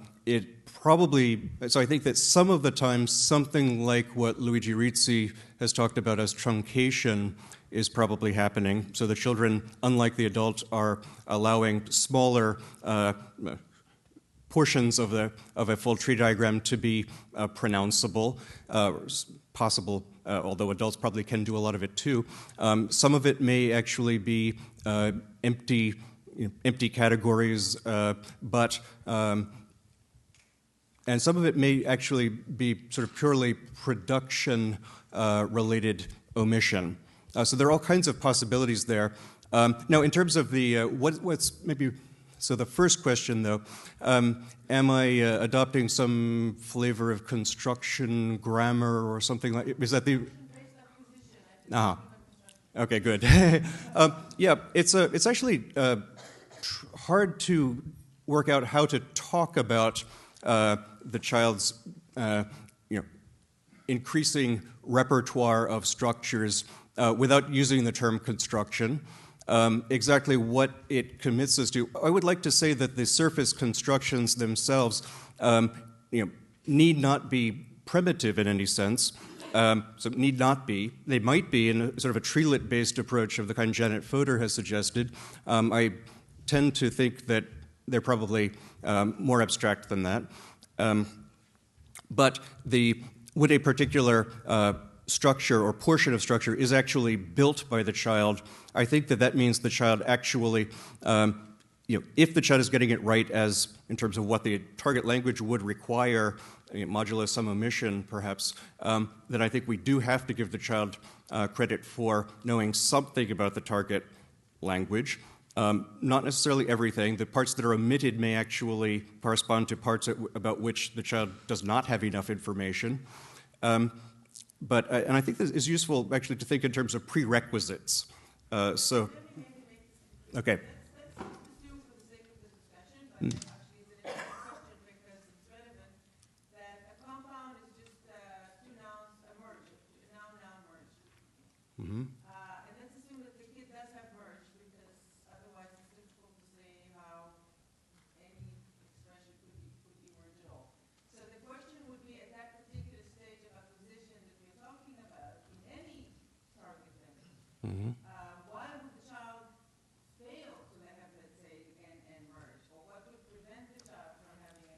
think that some of the time something like what Luigi Rizzi has talked about as truncation is probably happening. So the children, unlike the adult, are allowing smaller portions of a full tree diagram to be pronounceable, possible, although adults probably can do a lot of it too. Some of it may actually be empty categories, and some of it may actually be sort of purely production-related omission. So there are all kinds of possibilities there. Now, in terms of the what's maybe, so the first question though, am I adopting some flavor of construction grammar or something like? Is that the? Okay, good. Yeah, it's actually hard to work out how to talk about the child's increasing repertoire of structures without using the term construction. Exactly what it commits us to. I would like to say that the surface constructions themselves need not be primitive in any sense. So need not be. They might be in a sort of a treelet-based approach of the kind Janet Fodor has suggested. I tend to think that they're probably more abstract than that. But would a particular structure or portion of structure is actually built by the child, I think that means the child actually, if the child is getting it right as in terms of what the target language would require, modulo some omission perhaps, then I think we do have to give the child credit for knowing something about the target language. Not necessarily everything. The parts that are omitted may actually correspond to parts about which the child does not have enough information. And I think this is useful actually to think in terms of prerequisites. Okay. Let's assume for the sake of the discussion, but actually it's an important question because it's relevant, that a compound is just two nouns merged, noun merged. Mm-hmm. And let's assume that the kid does have merged because otherwise it's difficult to say how any expression could be merged at all. So the question would be at that particular stage of acquisition that we're talking about in any target language. Mm-hmm. Why would the child fail to have, let's say, an merge? Or what would prevent the child from having an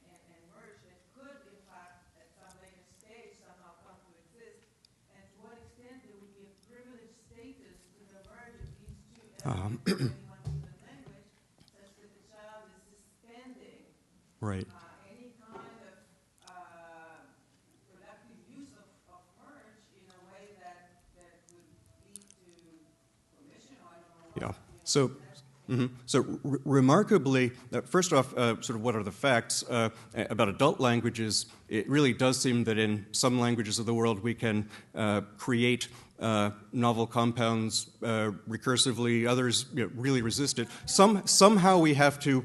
merge that could, in fact, at some later stage somehow come to exist? And to what extent there would be a privileged status to the merge of these two elements in one given language, such that the child is suspending Right. any kind of productive use of merge in a way that would lead to permission, or I don't know. Yeah. So, remarkably, first off, sort of what are the facts about adult languages? It really does seem that in some languages of the world we can create novel compounds recursively. Others really resist it. Somehow we have to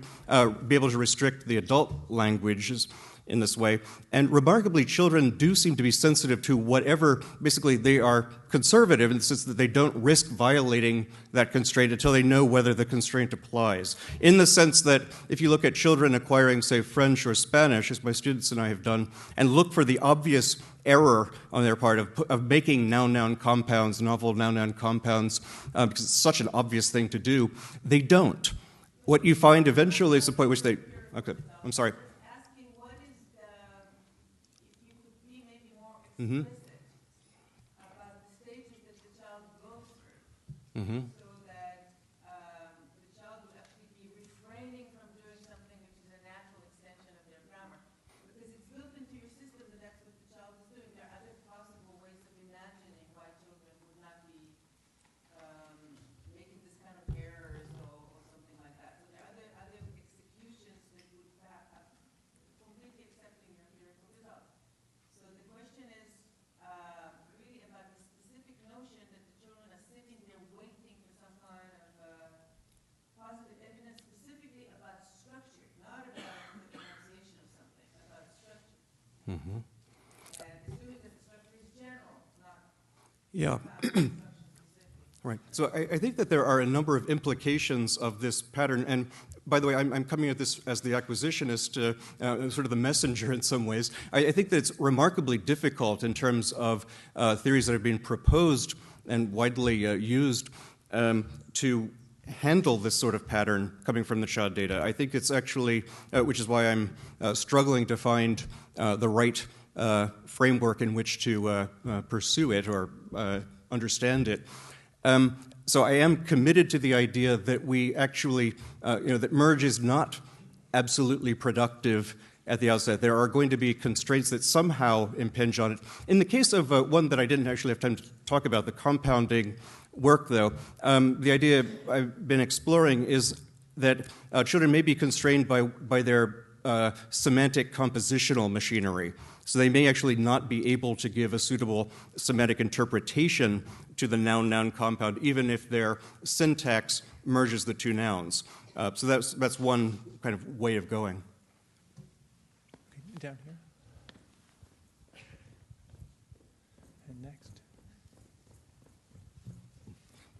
be able to restrict the adult languages in this way. And remarkably, children do seem to be sensitive to whatever, basically they are conservative in the sense that they don't risk violating that constraint until they know whether the constraint applies. In the sense that if you look at children acquiring, say, French or Spanish, as my students and I have done, and look for the obvious error on their part of making noun-noun compounds, novel noun-noun compounds, because it's such an obvious thing to do, they don't. What you find eventually is the point which they... Okay, I'm sorry. Mm-hmm. About the stages that the child goes through, Mm-hmm. so that the child will actually be refraining from doing something which is a natural extension of their grammar. Because it's built into your system that that's what the child is doing. There are other possible ways of imagining why children would not be making this kind of errors or something like that. So there are other executions that would have completely accepting your empirical result. So the question is really about the specific notion that the children are sitting there waiting for some kind of positive evidence specifically about structure, not about the pronunciation of something, about structure. Mm-hmm. And assuming that the structure is general, not Yeah. structure specific. Right. So I think that there are a number of implications of this pattern. And by the way, I'm coming at this as the acquisitionist, sort of the messenger in some ways. I think that it's remarkably difficult in terms of theories that are being proposed and widely used to handle this sort of pattern coming from the CHA data. I think it's actually, which is why I'm struggling to find the right framework in which to pursue it or understand it. So I am committed to the idea that we actually, that merge is not absolutely productive at the outset. There are going to be constraints that somehow impinge on it. In the case of one that I didn't actually have time to talk about, the compounding work, though, the idea I've been exploring is that children may be constrained by their semantic compositional machinery. So they may actually not be able to give a suitable semantic interpretation to the noun-noun compound, even if their syntax merges the two nouns. So that's one kind of way of going. Okay, down here. And next.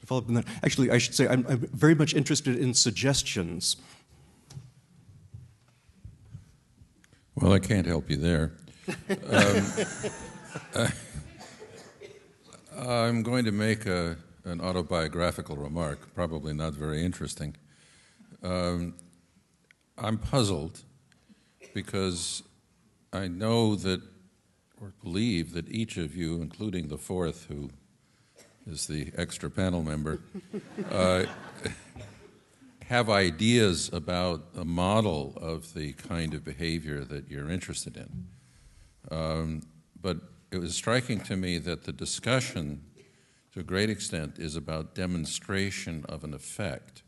To follow up on that, actually, I should say I'm very much interested in suggestions. Well, I can't help you there. I'm going to make an autobiographical remark, probably not very interesting. I'm puzzled because I know that, or believe that each of you, including the fourth, who is the extra panel member, have ideas about a model of the kind of behavior that you're interested in. But it was striking to me that the discussion, to a great extent, is about demonstration of an effect,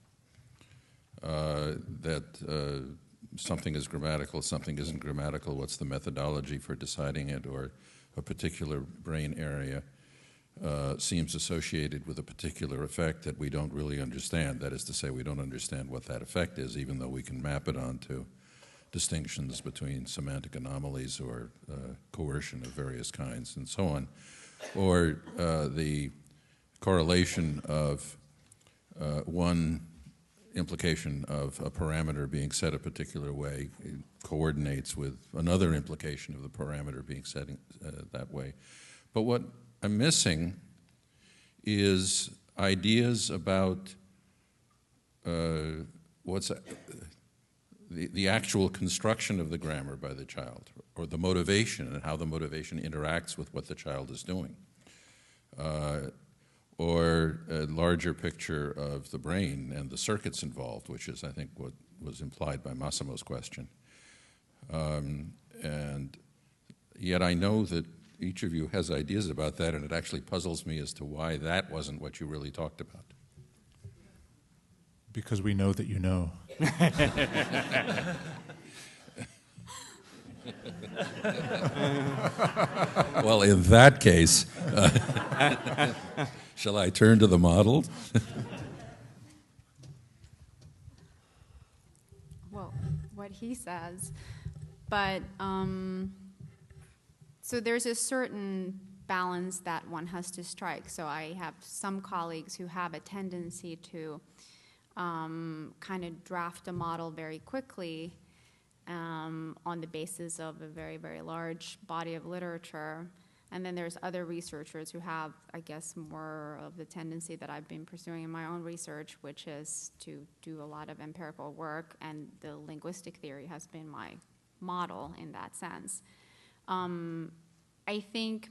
that something is grammatical, something isn't grammatical, what's the methodology for deciding it, or a particular brain area seems associated with a particular effect that we don't really understand. That is to say, we don't understand what that effect is, even though we can map it onto distinctions between semantic anomalies or coercion of various kinds and so on, or the correlation of one implication of a parameter being set a particular way coordinates with another implication of the parameter being set that way. But what I'm missing is ideas about what's the actual construction of the grammar by the child, or the motivation and how the motivation interacts with what the child is doing, or a larger picture of the brain and the circuits involved, which is, I think, what was implied by Massimo's question. And yet I know that each of you has ideas about that, and it actually puzzles me as to why that wasn't what you really talked about. Because we know that you know. Well, in that case, shall I turn to the model? Well, what he says, but so there's a certain balance that one has to strike. So I have some colleagues who have a tendency to kind of draft a model very quickly on the basis of a very, very large body of literature. And then there's other researchers who have, I guess, more of the tendency that I've been pursuing in my own research, which is to do a lot of empirical work, and the linguistic theory has been my model in that sense. I think,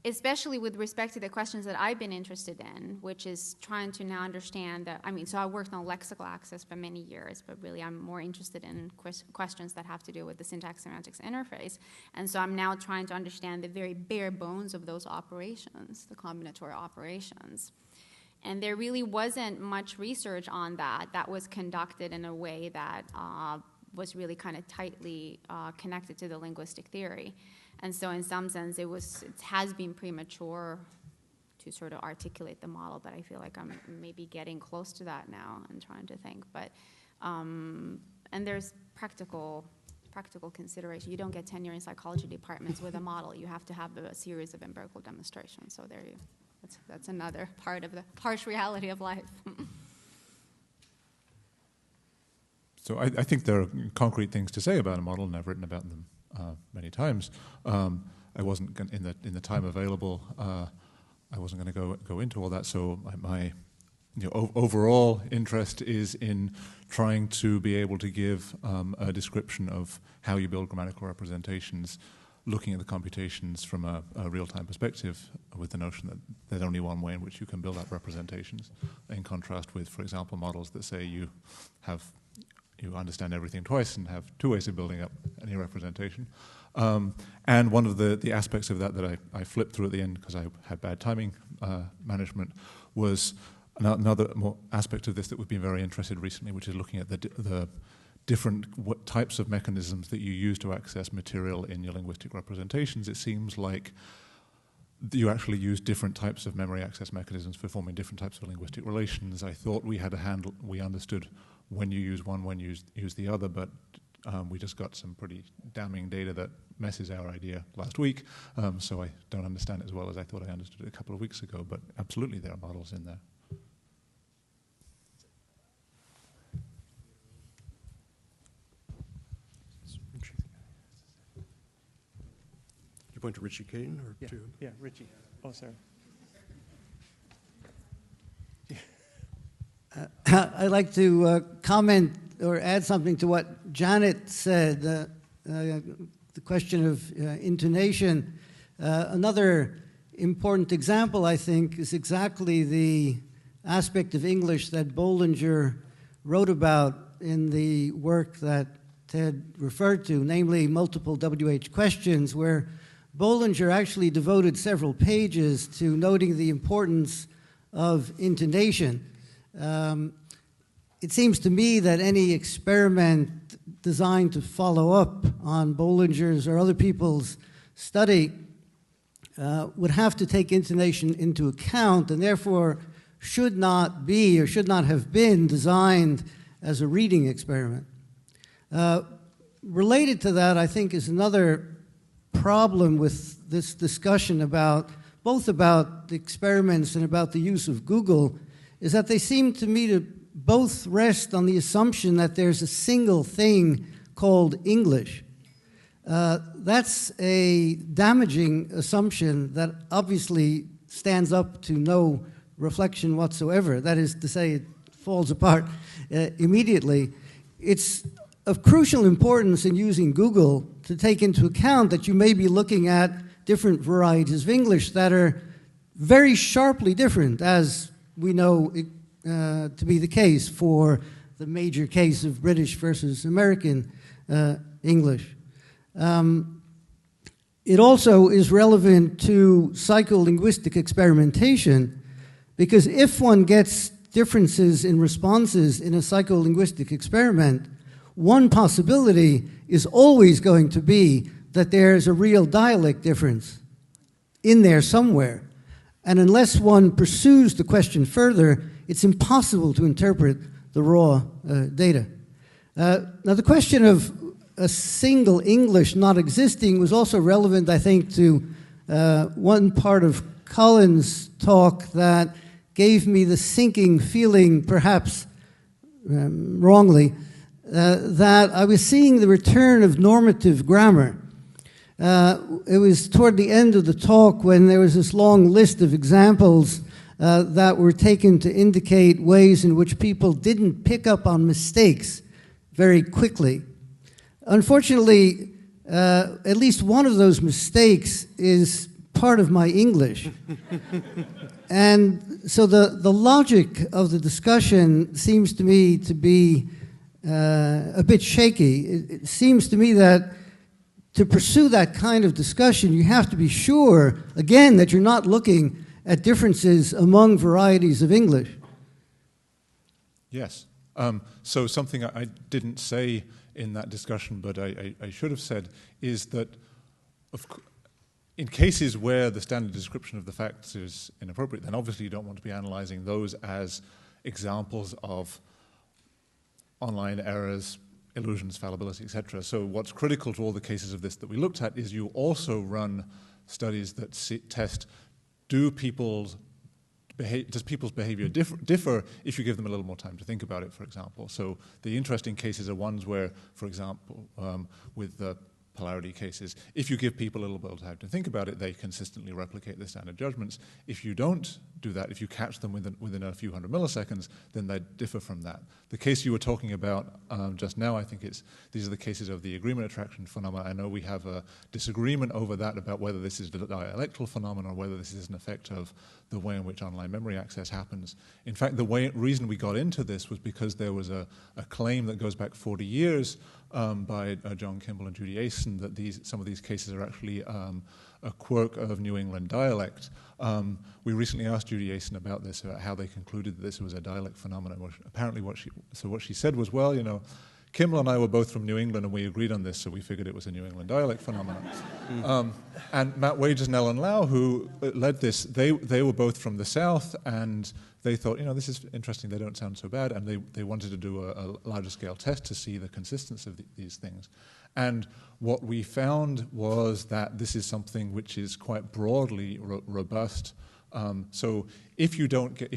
especially with respect to the questions that I've been interested in, which is trying to now understand that, so I worked on lexical access for many years, but really I'm more interested in questions that have to do with the syntax-semantics interface. And so I'm now trying to understand the very bare bones of those operations, the combinatorial operations. And there really wasn't much research on that was conducted in a way that was really kind of tightly connected to the linguistic theory. And so in some sense, it has been premature to sort of articulate the model, but I feel like I'm maybe getting close to that now and trying to think. But, and there's practical consideration. You don't get tenure in psychology departments with a model. You have to have a series of empirical demonstrations. So that's another part of the harsh reality of life. So I think there are concrete things to say about a model, and I've written about them many times. I wasn't in the time available. I wasn't going to go into all that. So my overall interest is in trying to be able to give a description of how you build grammatical representations, looking at the computations from a real-time perspective, with the notion that there's only one way in which you can build up representations, in contrast with, for example, models that say you understand everything twice and have two ways of building up any representation. And one of the aspects of that I flipped through at the end because I had bad timing management was another more aspect of this that we've been very interested in recently, which is looking at the different types of mechanisms that you use to access material in your linguistic representations. It seems like you actually use different types of memory access mechanisms for forming different types of linguistic relations. I thought we understood when you use one, when you use the other, but we just got some pretty damning data that messes our idea last week, so I don't understand it as well as I thought I understood it a couple of weeks ago, but absolutely there are models in there. You point to Richie Kane or to? Yeah, Richie. Oh, sorry. I'd like to comment or add something to what Janet said, the question of intonation. Another important example, I think, is exactly the aspect of English that Bollinger wrote about in the work that Ted referred to, namely multiple WH questions, where Bollinger actually devoted several pages to noting the importance of intonation. It seems to me that any experiment designed to follow up on Bollinger's or other people's study would have to take intonation into account and therefore should not be or should not have been designed as a reading experiment. Related to that, I think, is another problem with this discussion about both about the experiments and about the use of Google, is that they seem to me to both rest on the assumption that there's a single thing called English. That's a damaging assumption that obviously stands up to no reflection whatsoever. That is to say, it falls apart immediately. It's of crucial importance in using Google to take into account that you may be looking at different varieties of English that are very sharply different, as we know to be the case for the major case of British versus American English. It also is relevant to psycholinguistic experimentation, because if one gets differences in responses in a psycholinguistic experiment, one possibility is always going to be that there's a real dialect difference in there somewhere. And unless one pursues the question further, it's impossible to interpret the raw data. Now, the question of a single English not existing was also relevant, I think, to one part of Colin's talk that gave me the sinking feeling, perhaps wrongly, that I was seeing the return of normative grammar. It was toward the end of the talk when there was this long list of examples that were taken to indicate ways in which people didn't pick up on mistakes very quickly. Unfortunately, at least one of those mistakes is part of my English. And so the logic of the discussion seems to me to be a bit shaky. It seems to me that to pursue that kind of discussion, you have to be sure, again, that you're not looking at differences among varieties of English. Yes. So something I didn't say in that discussion, but I should have said, is that in cases where the standard description of the facts is inappropriate, then obviously you don't want to be analyzing those as examples of online errors, illusions, fallibility, etc. So what's critical to all the cases of this that we looked at is you also run studies that test does people's behavior differ if you give them a little more time to think about it, for example. So the interesting cases are ones where, for example, with the polarity cases, if you give people a little bit of time to think about it, they consistently replicate the standard judgments. If you don't do that. If you catch them within a few hundred milliseconds, then they differ from that. The case you were talking about just now, I think these are the cases of the agreement attraction phenomena. I know we have a disagreement over that, about whether this is a dialectal phenomenon or whether this is an effect of the way in which online memory access happens. In fact, the reason we got into this was because there was a claim that goes back 40 years by John Kimball and Judy Asen that some of these cases are actually a quirk of New England dialect. We recently asked Judy Asen about this, about how they concluded that this was a dialect phenomenon. Apparently what she said was, well, you know, Kimball and I were both from New England and we agreed on this, so we figured it was a New England dialect phenomenon. And Matt Wages and Ellen Lau, who led this, they were both from the South, and they thought, you know, this is interesting, they don't sound so bad, and they wanted to do a larger scale test to see the consistency of these things. And what we found was that this is something which is quite broadly robust. So if you don't give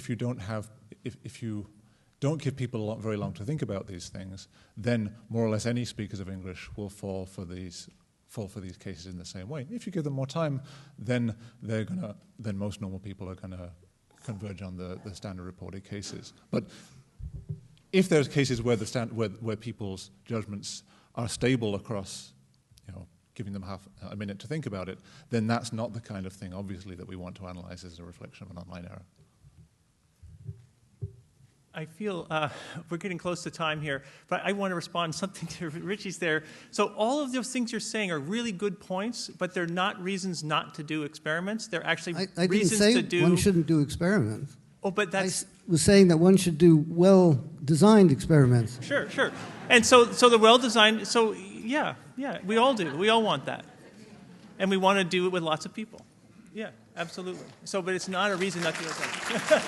people very long to think about these things, then more or less any speakers of English will fall for these cases in the same way. If you give them more time, then most normal people are gonna converge on the standard reported cases. But if there's cases where where people's judgments are stable across, you know, giving them half a minute to think about it, then that's not the kind of thing, obviously, that we want to analyze as a reflection of an online error. I feel we're getting close to time here, but I want to respond something to Richie's there. So all of those things you're saying are really good points, but they're not reasons not to do experiments. They're actually I reasons didn't say to do. one shouldn't do experiments. Oh, but that's. I was saying that one should do well-designed experiments. Sure. And so the well-designed. So yeah, we all do. We all want that, and we want to do it with lots of people. Yeah, absolutely. So, but it's not a reason not to do it.